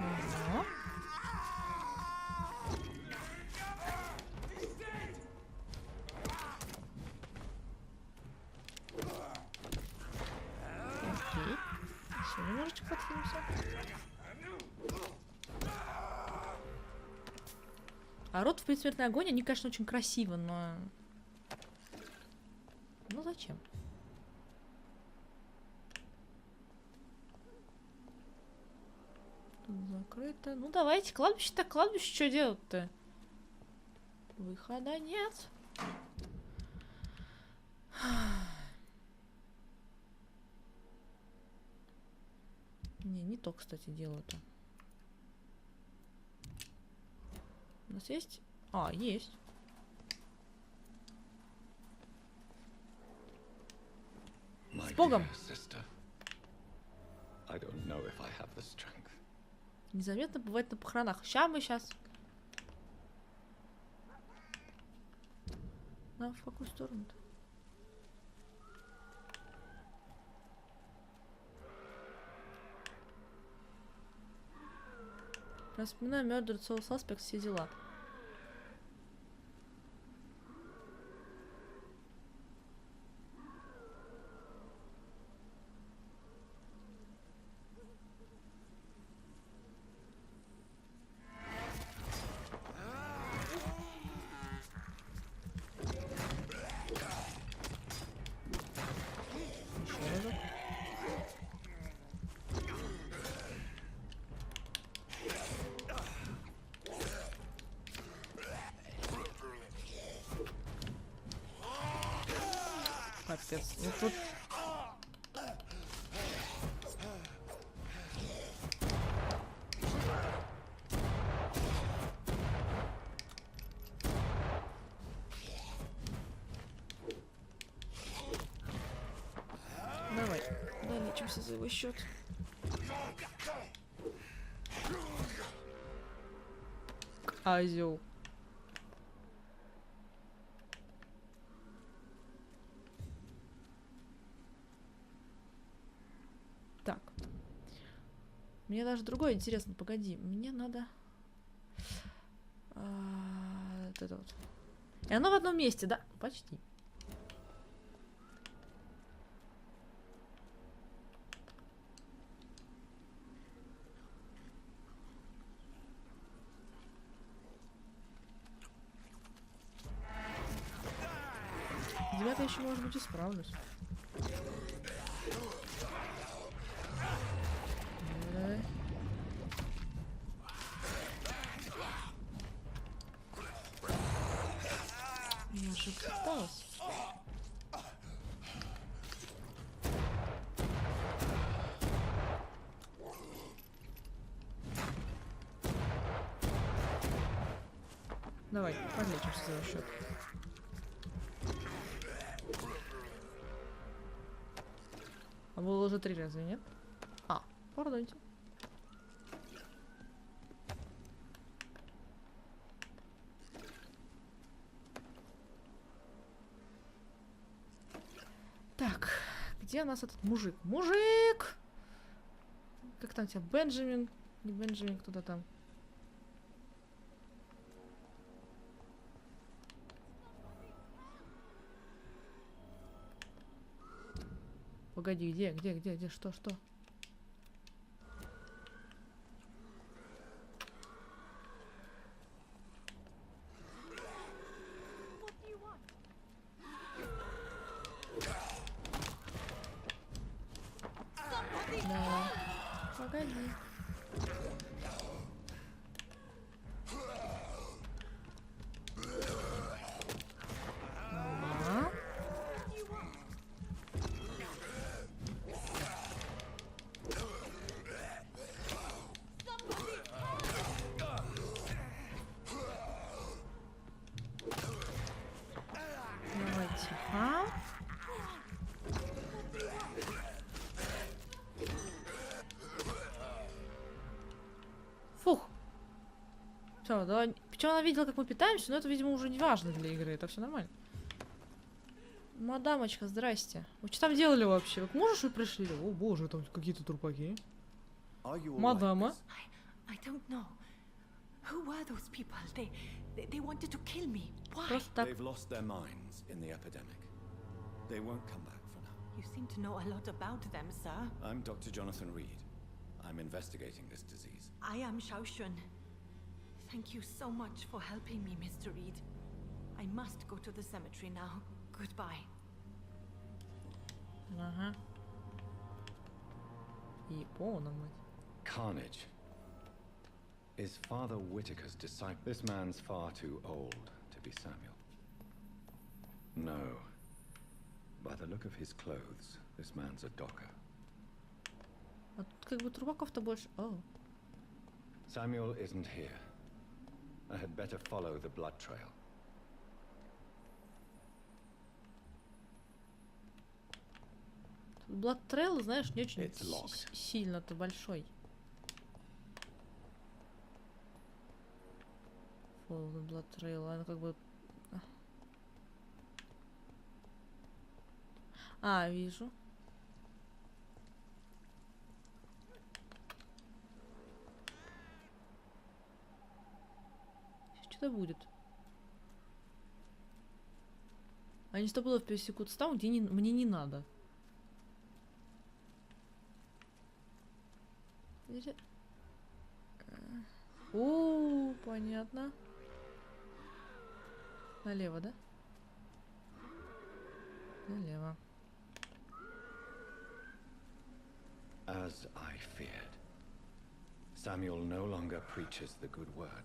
Ага. Окей. Еще немножечко подвинемся. А рот в предсмертный огонь, они, конечно, очень красиво, но... Ну зачем? Тут закрыто. Ну давайте, кладбище так кладбище, что делать-то? Выхода нет. Не то, кстати, делаю-то. У нас есть? А, есть. С Богом! Незаметно бывает на похоронах. Сейчас. На в какую сторону-то? Распоминаю Murder Soul Suspect, все дела. Капец. Ну тут... Давай, долечимся за его счет. Козел. Так. Мне даже другое интересно. Погоди. Мне надо... Вот это вот. И оно в одном месте, да? Почти. Ребята, еще, может быть, и справлюсь. Я же пыталась. Давай, подлечимся за его счет. А было уже 3 раза, нет? А, пардоньте. Так, где у нас этот мужик? Мужик! Как там тебя? Бенджамин? Не Бенджамин, кто-то там. Погоди, где, что? Да, погоди. Все, давай. Причем она видела, как мы питаемся, но это, видимо, уже не важно для игры. Это все нормально. Мадамочка, здрасте. Вы что там делали вообще? Вы к мужу что пришли? О боже, там какие-то трупаки. Мадама. I don't know. Who were those people? They wanted to kill me. Why? Просто так. They've lost their minds in the epidemic. They won't come back for now. You seem to know a lot about them, sir. I'm Dr. Jonathan Reed. I'm investigating this disease. I am Xiaoxun. Thank you so much for helping me, Mr. Reed. I must go to the cemetery now. Goodbye. Ага. Япона, мать. Carnage is Father Whitaker's disciple. This man's far too old to be Samuel. No. By the look of his clothes, this man's a docker. А тут как бы трупаков-то больше. О. Samuel isn't here. I had better follow the blood trail. Blood Trail, знаешь, не очень It's locked. сильно-то большой. Follow the Blood Trail, она как бы... А, вижу. Что-то будет. Они стопудово пересекут там, где мне не надо. О, понятно. Налево, да? Налево. As I feared, Samuel no longer preaches the good word.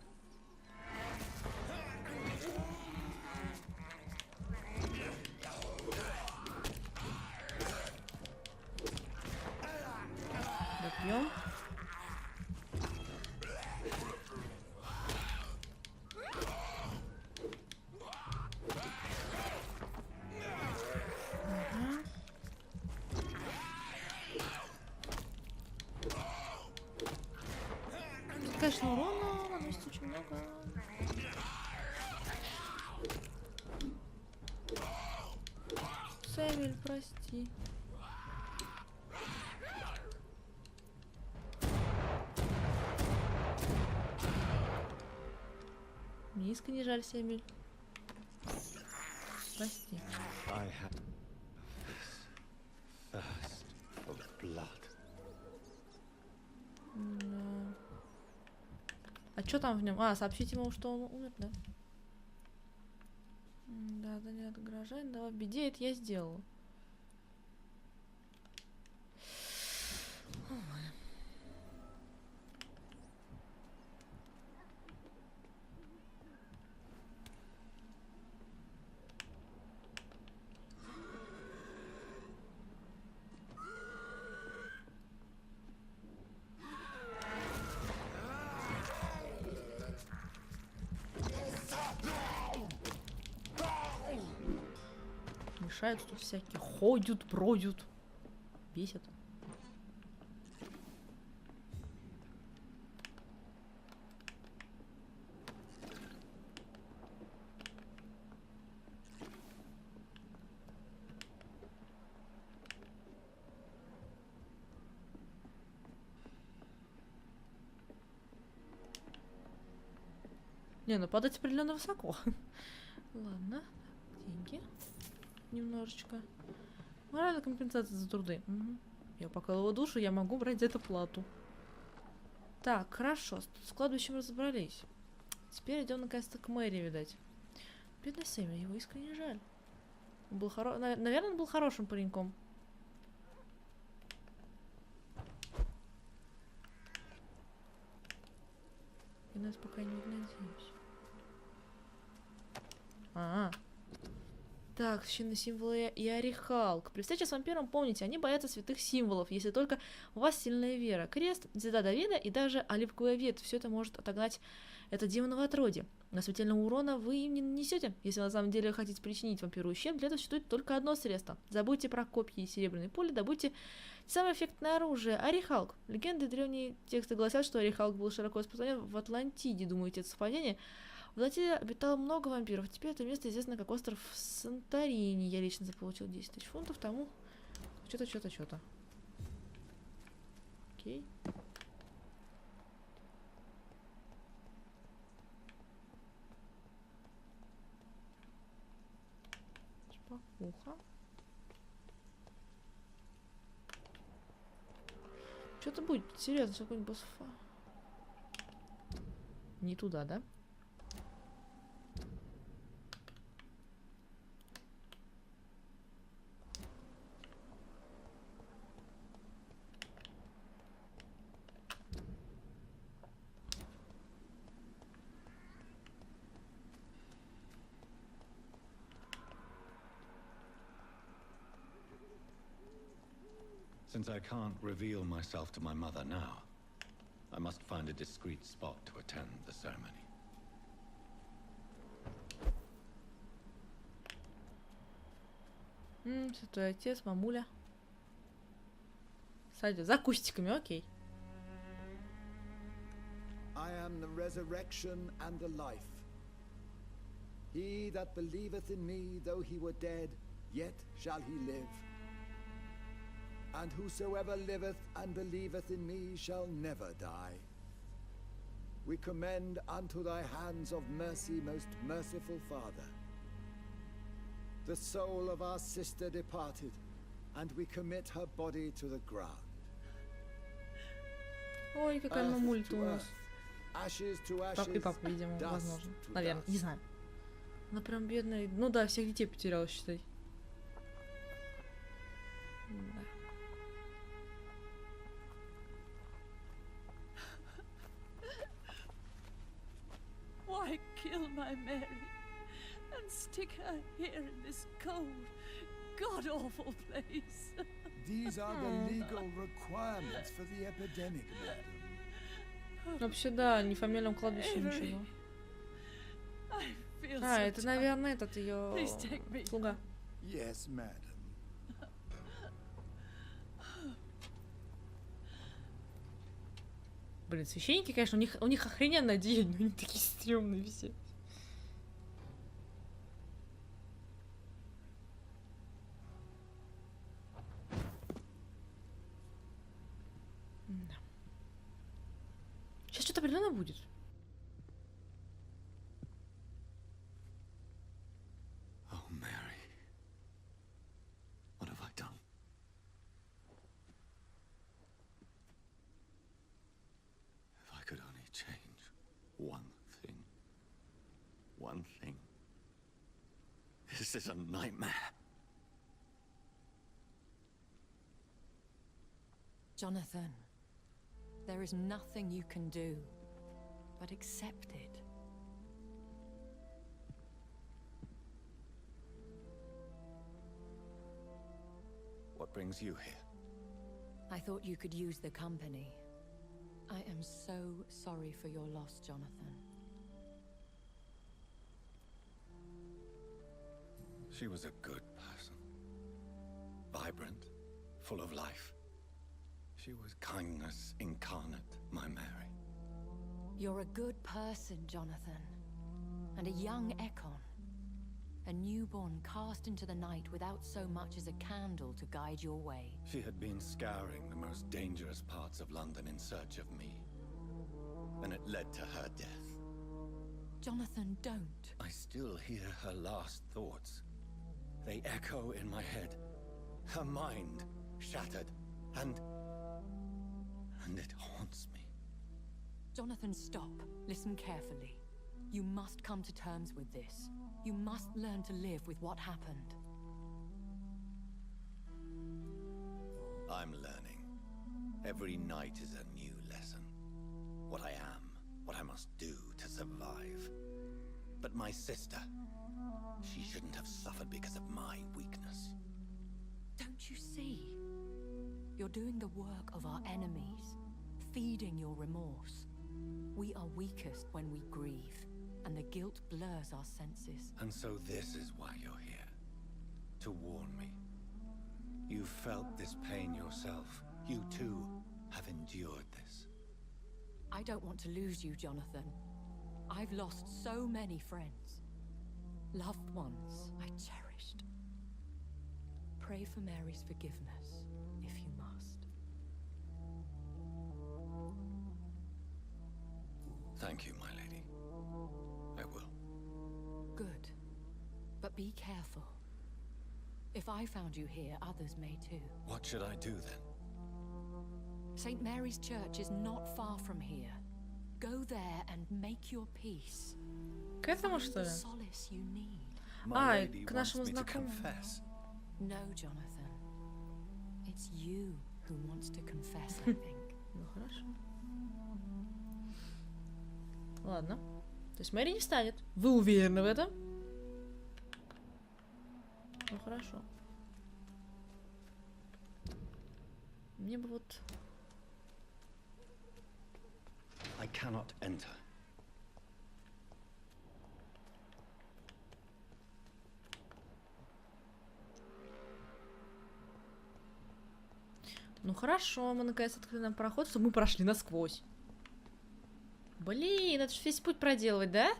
Допьем. Конечно, урона наносит очень много. Сэмюэль, прости. Мне искренне жаль, Сэмюэль. Прости. I had this thirst for blood. Да. А что там в нем? А, сообщить ему, что он умер, да? Да, да нет, горожан, да, в беде это я сделала. Мешают тут всякие, ходят, бродят, бесят. Не, ну падать определенно высоко. Ладно, деньги. Немножечко. Моральная компенсация за труды. Угу. Я упокоила его душу, я могу брать за это плату. Так, хорошо. С кладбищем разобрались. Теперь идем наконец-то к Мэри, видать. Бедный Сэмми, его искренне жаль. Он был наверное, он был хорошим пареньком. Я нас пока не надеюсь. Так, священные символы и орехалк. При встрече с вампиром помните, они боятся святых символов, если только у вас сильная вера. Крест, звезда Давида и даже оливковая ветвь. Все это может отогнать это демоново отродье. Но смертельного урона вы им не нанесете. Если на самом деле хотите причинить вампиру ущерб, для этого существует только одно средство. Забудьте про копья и серебряные пули, добудьте самое эффектное оружие — орехалк. Легенды и древние тексты гласят, что орехалк был широко распространен в Атлантиде. Думаете, это совпадение? В Атлантиде обитало много вампиров. Теперь это место известно как остров Санторини. Я лично заполучил 10 тысяч фунтов тому. Что-то. Окей. Шпакуха. Что-то будет, серьезно, какой-нибудь босс-фа. Не туда, да? Since I can't reveal myself to my mother now, I must find a discreet spot to attend the ceremony. Святой отец, мамуля. Садя за кустиками, окей. I am the resurrection and the life. He that believeth in me, though he were dead, yet shall he live. And whosoever liveth and believeth in me shall never die. We commend unto thy hands of mercy, most merciful Father, the soul of our sister departed, and we commit her body to the ground. Ой, какая мамулька у нас. Ashes to Пап и ashes, папа, видимо, dust возможно. to Наверное, не dust. знаю. Она прям бедная. Ну да, всех детей потеряла, считай. Да. Why kill my Mary and stick her here in this cold, god-awful place? These are the legal requirements for the epidemic, madam. Вообще, да, не в фамильном кладбище ничего. I feel А, so это, tired. наверное, этот ее Please take me. слуга. Yes, madam. Блин, священники, конечно, у них охрененно день, но они такие стрёмные все. Да. Сейчас что-то определенно будет. Oh, Mary. What have I done? If I could only change one thing. One thing. This is a nightmare. Jonathan, there is nothing you can do but accept it. What brings you here? I thought you could use the company. I am so sorry for your loss, Jonathan. She was a good person. Vibrant, full of life. She was kindness incarnate, my Mary. You're a good person, Jonathan. And a young Ekon. A newborn cast into the night without so much as a candle to guide your way. She had been scouring the most dangerous parts of London in search of me. And it led to her death. Jonathan, don't. I still hear her last thoughts. They echo in my head. Her mind shattered, and it haunts me. Jonathan, stop. Listen carefully. You must come to terms with this. You must learn to live with what happened. I'm learning. Every night is a new lesson. What I am, what I must do to survive. But my sister, She shouldn't have suffered because of my weakness. Don't you see? You're doing the work of our enemies, feeding your remorse. We are weakest when we grieve, and the guilt blurs our senses. And so this is why you're here. To warn me. You felt this pain yourself. You too have endured this. I don't want to lose you, Jonathan. I've lost so many friends. Loved ones I cherished. Pray for Mary's forgiveness, if you must. Thank you, my lady. I will. Good. But be careful. If I found you here, others may too. What should I do then? St. Mary's Church is not far from here. Go there and make your peace. К этому, что ли? Solace you need. My А, lady к wants нашему me to знакомому. confess. No, Jonathan. It's you who wants to confess, I think. Ну хорошо. Ладно. То есть Мэри не встанет. Вы уверены в этом? Ну хорошо. Мне бы вот... I cannot enter. Ну хорошо, мы наконец открыли нам проход, чтобы мы прошли насквозь. Блин, это же весь путь проделывать, да?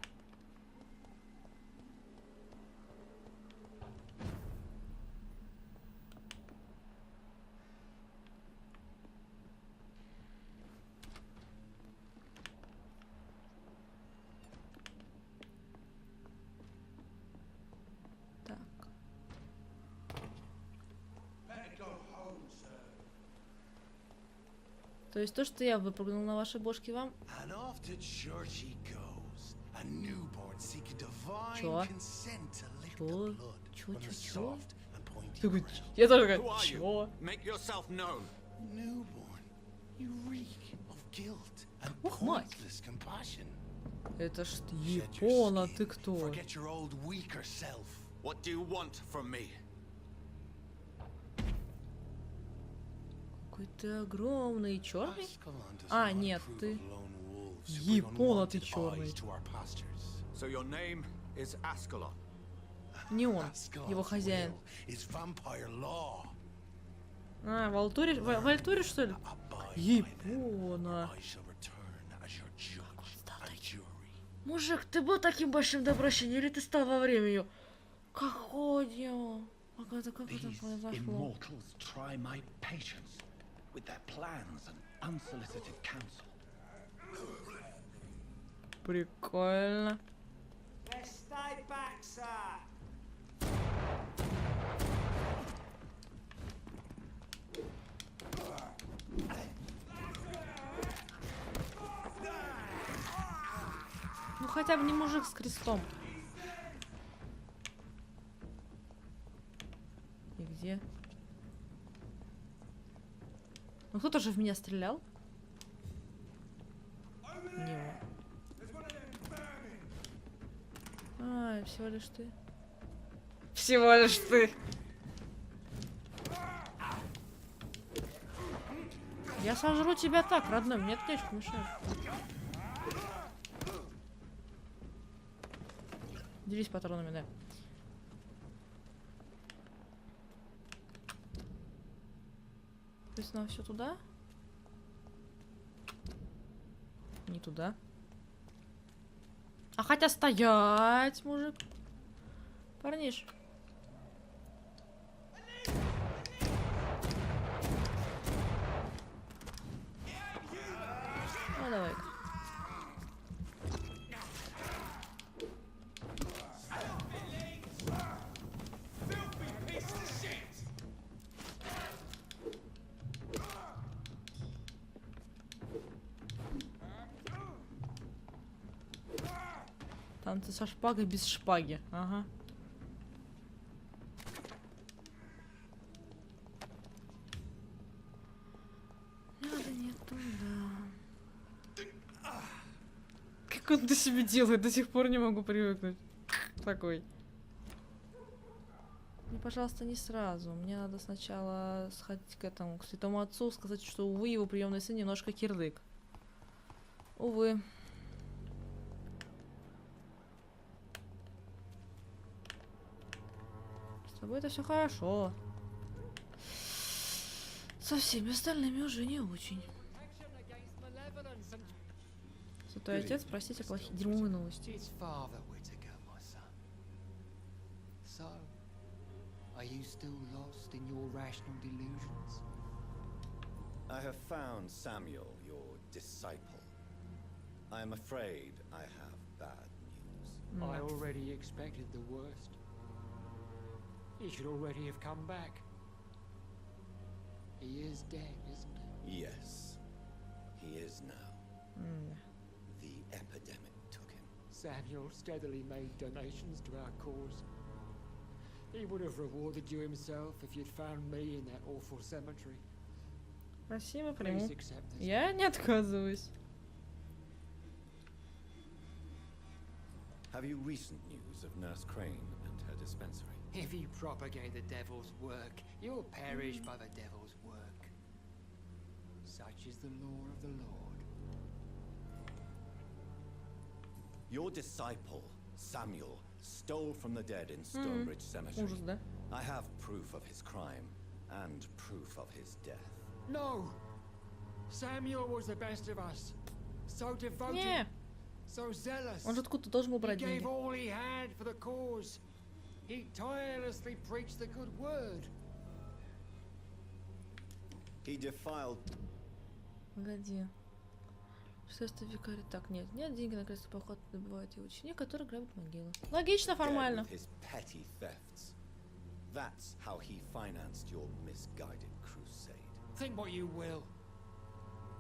Так. То есть то, что я выпрыгнул на вашей бошке, вам... And off to church he goes, a newborn seeking divine Чё? consent to lick Чё? the blood Чё, from чё, the чё? soft and pointy Такой, ground. я тоже Who такая, are you? чё? Make yourself known. Newborn, you reek of guilt and Ух, мать. pointless compassion. Это ж ты, Shed your Япона, skin, ты кто? Forget your old weaker self. What do you want from me? Какой ты огромный, черный? Ascalon does А, not нет, approve ты... of lone wolves who bring Япона, ты unwanted черный. eyes to our pastures. So your name is Ascalon. Не он, Ascalon's его хозяин. will is vampire law. А, в Альтуре, что ли? Abide by Япона. them. I shall return as your judge and jury. Мужик, ты был таким большим до прощения, или ты стал во время ее? Какое дело? Как это These произошло? immortals try my patience with their plans and unsolicited counsel. Прикольно. Stay back, sir. Ну хотя бы не мужик с крестом. И где? Ну кто-то же в меня стрелял? Не он. А, всего лишь ты. Всего лишь ты. Я сожру тебя так, родной, мне аптечку мешает. Делись патронами, да. То есть нам все туда? Не туда. А хотя стоять, мужик. Парниш. Ну давай. Танцы со шпагой без шпаги. Ага. Надо не туда. Как он до себя делает, до сих пор не могу привыкнуть. Такой. Мне, пожалуйста, не сразу. Мне надо сначала сходить к этому, к святому отцу, сказать, что, увы, его приемный сын немножко кирдык. Увы. С тобой это все хорошо. Со всеми остальными уже не очень. Святой отец, простите, плохие дерьмовые новости. Are you still lost in your rational delusions? I have found Samuel, your disciple. I am afraid I have bad news. I already expected the worst. He should already have come back. He is dead, isn't he? Yes, he is now. The epidemic took him. Samuel steadily made donations to our cause. He would have rewarded you himself if you'd found me in that awful cemetery. Спасибо, приму. Please accept this. Я не отказываюсь. Have you recent news of Nurse Crane and her dispensary? If you propagate the devil's work, you'll perish by the devil's work. Such is the law of the Lord. Your disciple, Samuel, stole from the dead in Stonebridge Cemetery. Ужас, да? I have proof of his crime and proof of his death. No! Samuel was the best of us. So devoted, Не, so zealous. он же откуда-то должен был He брать gave деньги. all he had for the cause. He tirelessly preached the good word. He defiled... Погоди. Шествие викария. Так, нет. Нет, деньги на крестный поход добывает его ученик, который грабит могилы. Логично, формально. Dead with his petty thefts. That's how he financed your misguided crusade. Think what you will.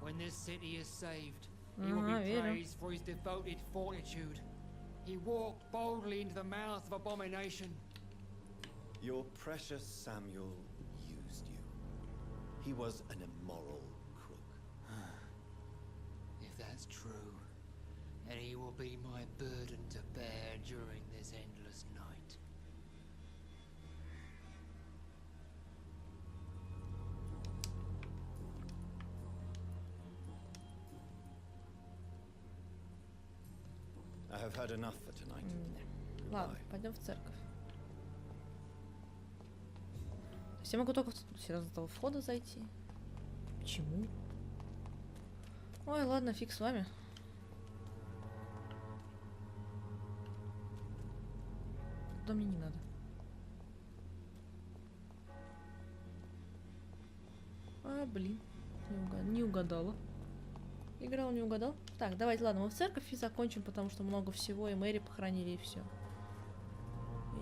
When this city is saved, he will Ага, be верю. praised for his devoted fortitude. He walked boldly into the mouth of abomination. Your precious Samuel used you. He was an immoral crook. If that's true, then he will be my burden to bear during this endless night. I have had enough for tonight. Ладно, пойдем в церковь. То есть я могу только с этого входа зайти. Почему? Ой, ладно, фиг с вами. Туда мне не надо. А, блин. Не угадала. Играл, не угадал. Так, давайте, ладно, мы в церковь и закончим, потому что много всего, и Мэри похоронили, и все.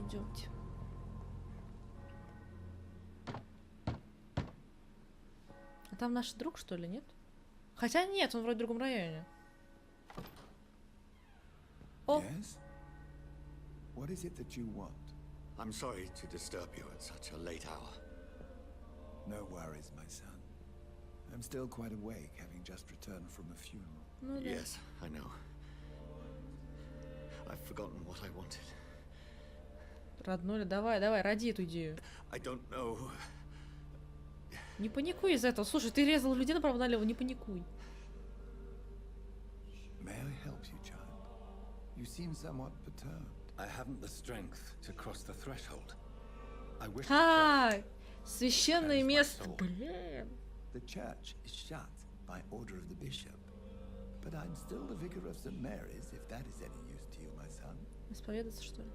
Идемте. А там наш друг, что ли, нет? Хотя нет, он вроде в другом районе. О! Yes? What is it that you want? I'm sorry to disturb you at such a late hour. No worries, my son. I'm still quite awake, having just returned from a funeral. Ну да. Yes, I know. I've forgotten what I wanted. Родной, давай, роди эту идею. I don't know. Не паникуй из-за этого. Слушай, ты резал людей направо-налево, не паникуй. May I help you, child? You seem somewhat perturbed. I haven't the strength to cross the threshold. I wish А, священное место, блин. The church is shut by order of the bishop. But I'm still the vicar of St. Mary's, if that is any use to you, my son. Исповедаться, что ли?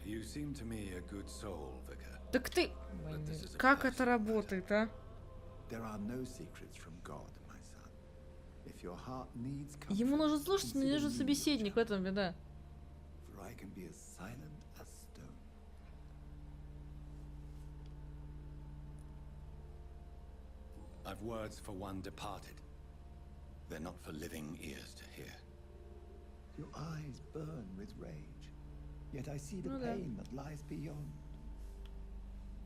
You seem to me a good soul, Vicar. Так ты... Как это работает, а? There are no secrets from God, my son. If your heart needs comfort, Ему нужен слушатель, не consider нужен me, собеседник, в child, этом беда. For I can be as silent as stone. I've words for one departed. They're not for living ears to hear. Your eyes burn with rage, yet I see the Ну да. pain that lies beyond.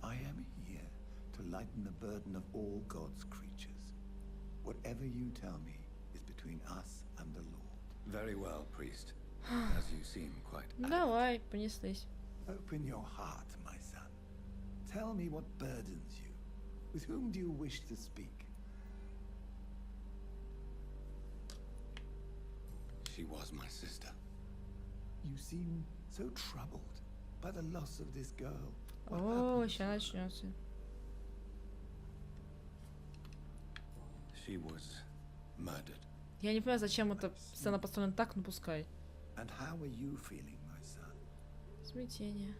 I am here to lighten the burden of all God's creatures. Whatever you tell me is between us and the Lord. Very well, priest. As you seem quite. Давай, понеслись. Open your heart, my son. Tell me what burdens you. With whom do you wish to speak? She was my sister. You seem so troubled by the loss of this girl. О, сейчас начнется. She was murdered. Я не понимаю, зачем эта сцена построена так, но пускай. And how are you feeling, my son? Смятение.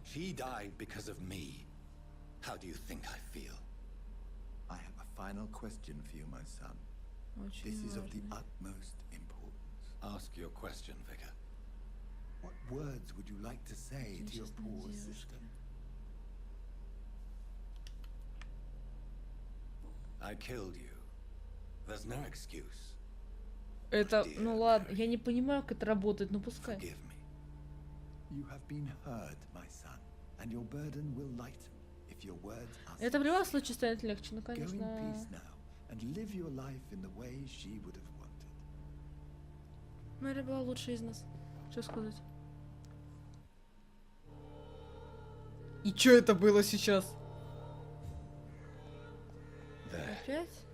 She died because of me. How do you think I feel? I have a final question for you, my son. Очень This is of the важно. utmost importance. Ask your question, Vicar. What words would you like to say to your Несчастная poor девушка. sister? I killed you. There's no excuse. Это, ну ладно, я не понимаю, как это работает, но пускай. Forgive me. You have been heard, my son, and your burden will lighten if your words are Это в любом случае станет легче, ну Go in конечно. peace now and live your life in the way she would have wanted. Мэри была лучшая из нас. Что сказать? И что это было сейчас? There. Опять?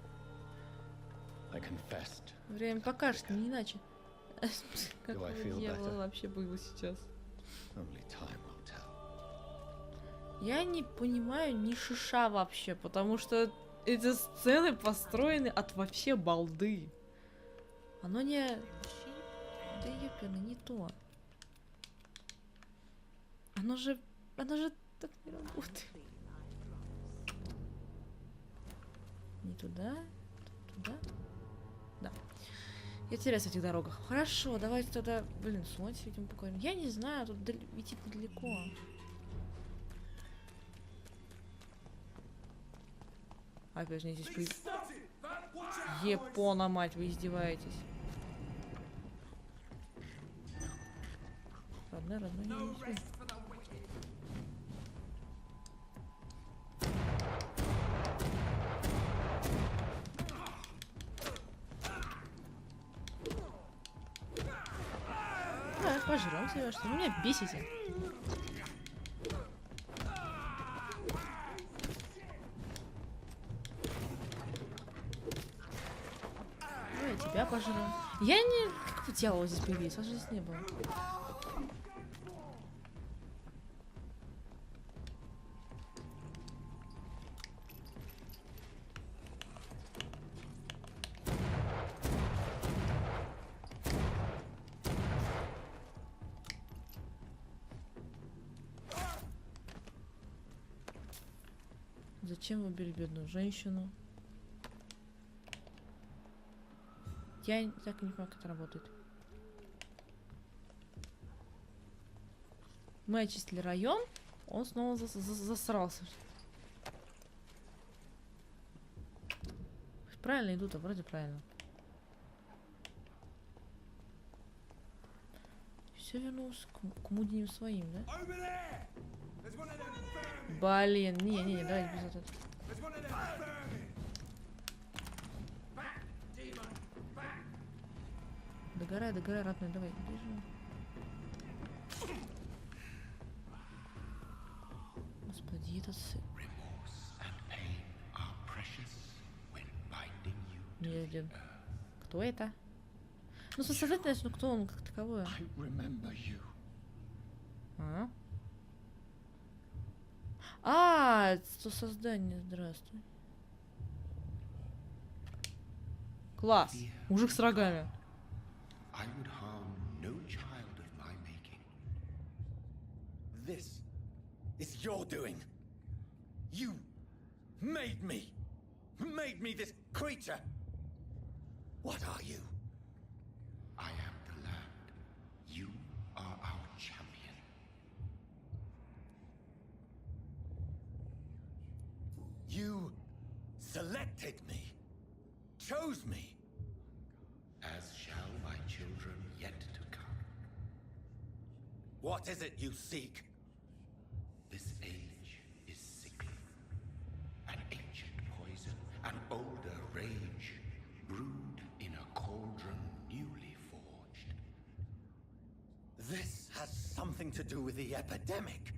I confessed. Время покажет, не иначе. Как Do I feel дьявола better? вообще было сейчас? Only time will tell. Я не понимаю ни шиша вообще, потому что эти сцены построены от вообще балды. Оно не... Да ёперно, не то. Оно же так не работает. Не туда, туда. Да. Я теряюсь в этих дорогах. Хорошо, давайте тогда... Блин, солнце, видимо, покорим. Я не знаю, тут идти недалеко. Опять же, здесь при... Япона, мать, вы издеваетесь. Родной, не издевайтесь. Да, пожрем себя, что вы меня бесите. Давай тебя пожрем. Я не... Как дьявол здесь появился? Вас же здесь не было. Зачем вы убили бедную женщину? Я так и не понимаю, как это работает. Мы очистили район, он снова засрался. Правильно идут, а вроде правильно. Все вернулось к мудним своим, да? Блин, не, давайте без этого. Догорай, родной, давай, бежим. Господи, этот не один. Кто это? Ну, создать, ну кто он как таковой? Это создание, здравствуй. Класс. Мужик с рогами. This is your doing. You made me this creature. What are you? I am the land. You are our champion. You selected me, chose me. As shall my children yet to come. What is it you seek? This age is sickly. An ancient poison, an older rage. to do with the epidemic.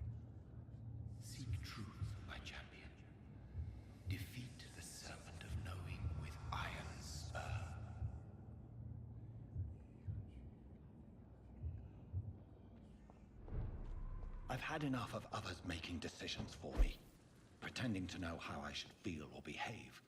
Seek truth, my champion. Defeat the serpent of knowing with iron spur. I've had enough of others making decisions for me, pretending to know how I should feel or behave.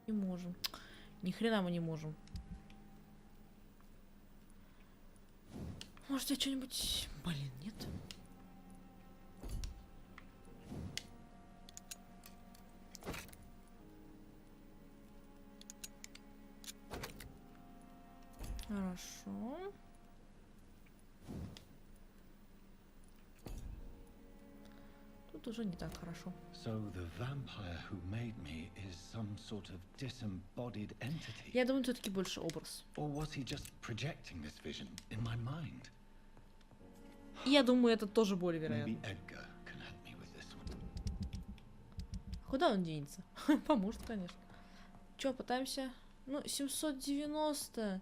Не можем. Ни хрена мы не можем. Может, я что-нибудь... Блин, нет. Хорошо. Тут уже не так хорошо. So the vampire who made me is some sort of disembodied entity? Я думаю, все-таки больше образ. Or was he just projecting this vision in my mind? И я думаю, это тоже более вероятно. Maybe Edgar can help me with this one. Куда он денется? Поможет, конечно. Че, пытаемся? Ну, 790.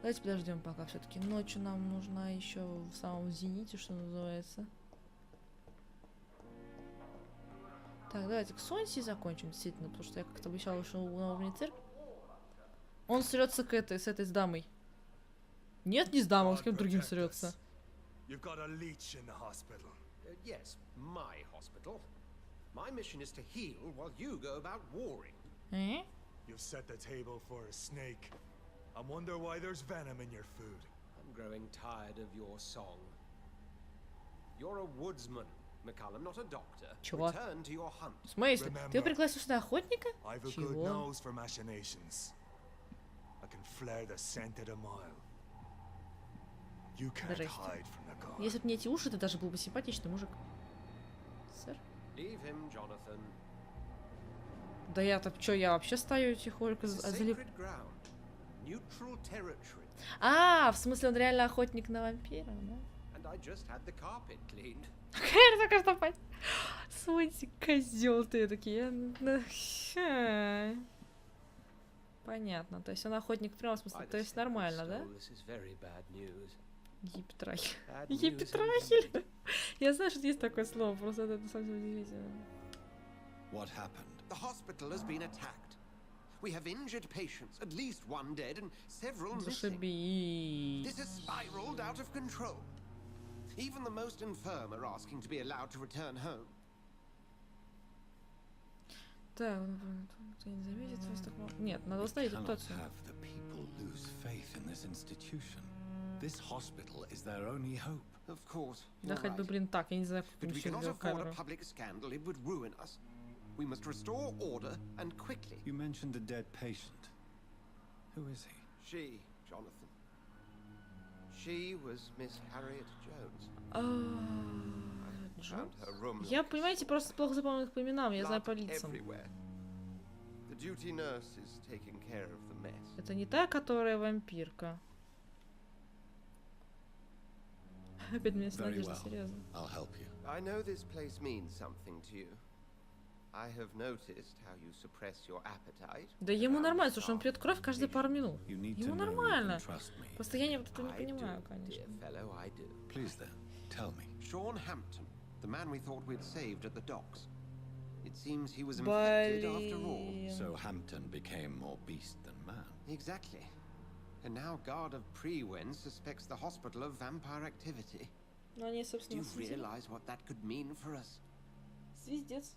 Давайте подождем пока все-таки. Ночью нам нужна еще в самом зените, что называется. Так, давайте к Сонси закончим, действительно, потому что я как-то обещала, что на уровне церкви. Он срется к этой, с этой с дамой. Нет, не с дамой, он с кем-то другим срется. You've got a leech in the hospital. Yes, my hospital. My mission is to heal while you go about warring. You've set the table for a snake. I wonder why there's venom in your food. I'm growing tired of your song. You're a woodsman, McCallum, not a doctor. Чего? Return to your hunt. В смысле? Ты пригласил сюда охотника? I've a good nose for machinations. I can flare the scent at a mile. You can't hide from the god. Если бы не эти уши, ты даже был бы симпатичный мужик. Сэр? Leave him, Jonathan. Да я-то чё, я вообще стою тихонько залип. А, в смысле, он реально охотник на вампира, да? Какая такая штопать? Сонси, козел ты такие. Понятно, то есть он охотник в прямом смысле, то есть нормально, да? Епитрахиль. Епитрахиль. Я знаю, что есть такое слово, просто это на самом деле удивительно. What happened? The hospital has been attacked. We have injured patients, at least one dead and several missing. This has spiraled out of control. Even the most infirm are asking to be allowed to return home. Так, ты не заметит вас так много. Нет, надо оставить репутацию. This hospital is their only hope. Of course. Да хоть бы, блин, так, я не знаю, как we cannot afford a public scandal, it would ruin us. We must restore order and quickly. You mentioned a dead patient. Who is he? She, Jonathan. She was Miss Harriet Jones. Я, понимаете, просто плохо запомнил их по именам, я знаю по лицам. The duty nurse is taking care of the mess. Это не та, которая вампирка. Опять меня с надеждой, серьезно. I know this place means something to you. I have noticed how you suppress your appetite. Да ему нормально, слушай, он пьет кровь каждые пару минут. Ему нормально. Просто я вот это не понимаю, конечно. Please then, tell me. Sean Hampton, the man we thought we'd saved at the docks. It seems he was infected after all. So Hampton became more beast than man. Exactly. And now guard of Prewen suspects the hospital of vampire activity. Ну, они, собственно, Do you realize what that could mean for us? Звездец.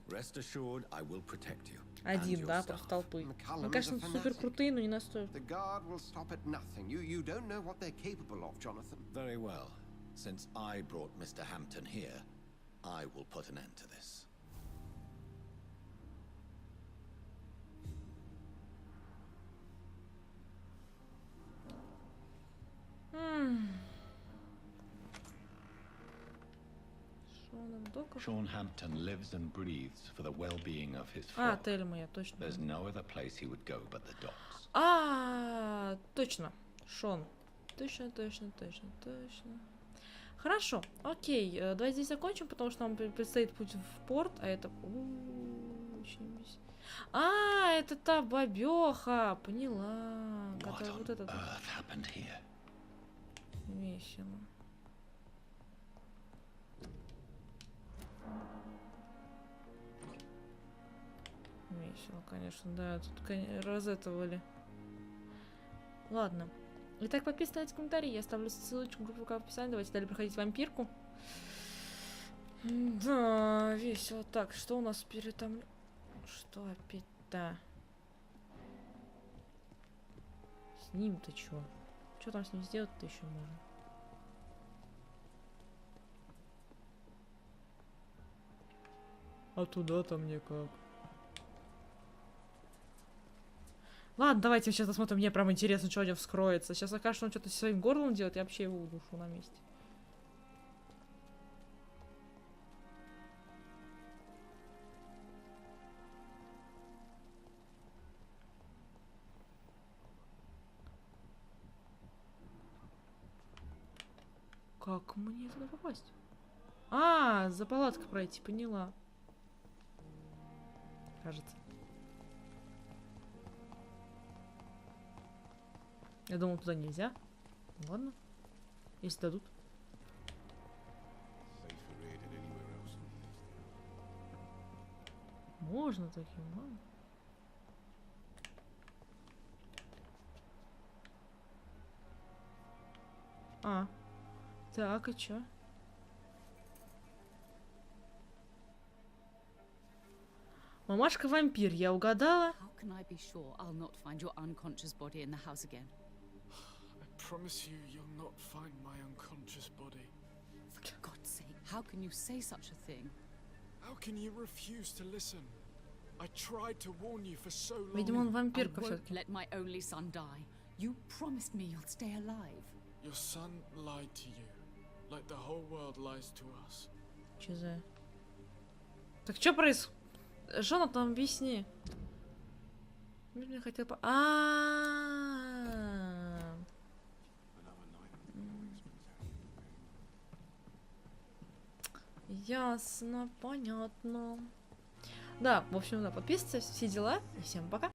Rest assured, I will protect you. Один, да, против толпы. Ну, конечно, супер крутые, но не настолько. The guard will stop at nothing. You don't know what they're capable of, Jonathan. Very well. Since I brought Mr. Hampton here, I will put an end to this. Sean Hampton lives and breathes for the well-being of his flock. точно. There's no other place he would go but the docks. Точно. Шон. Точно. Хорошо, окей. Давайте здесь закончим, потому что нам предстоит путь в порт, а это... очень весело. Это та бабёха. Поняла. Которая вот этот... Весело. Весело, конечно, да. Тут разэтовали. Ладно. Итак, подписывайтесь, ставьте комментарии. Я оставлю ссылочку в группу в описании. Давайте далее проходить вампирку. Да, весело. Так, что у нас перед там... Что опять-то? С ним-то чё? Что там с ним сделать-то еще можно? А туда-то мне как? Ладно, давайте сейчас посмотрим. Мне прям интересно, что у него вскроется. Сейчас окажется, что он что-то со своим горлом делает, я вообще его удушу на месте. Как мне туда попасть? За палаткой пройти, поняла. Кажется. Я думал, туда нельзя. Ладно. Если дадут. Можно таким, ладно. Так, и чё? Мамашка вампир, я угадала. Can I be sure I'll not find your unconscious body in the house again? I promise you, you'll not find my unconscious body. For God's sake, how can you say such a thing? How can you refuse to listen? I tried to warn you for so long. Видимо, он вампир, I won't let my only son die. You promised me you'll stay alive. Your son lied to you, like the whole world lies to us. Чё за... Так что происходит? Что она там объясни? Мне хотел по... Ясно, понятно. Да, в общем, да, подписывайтесь, все дела. И всем пока.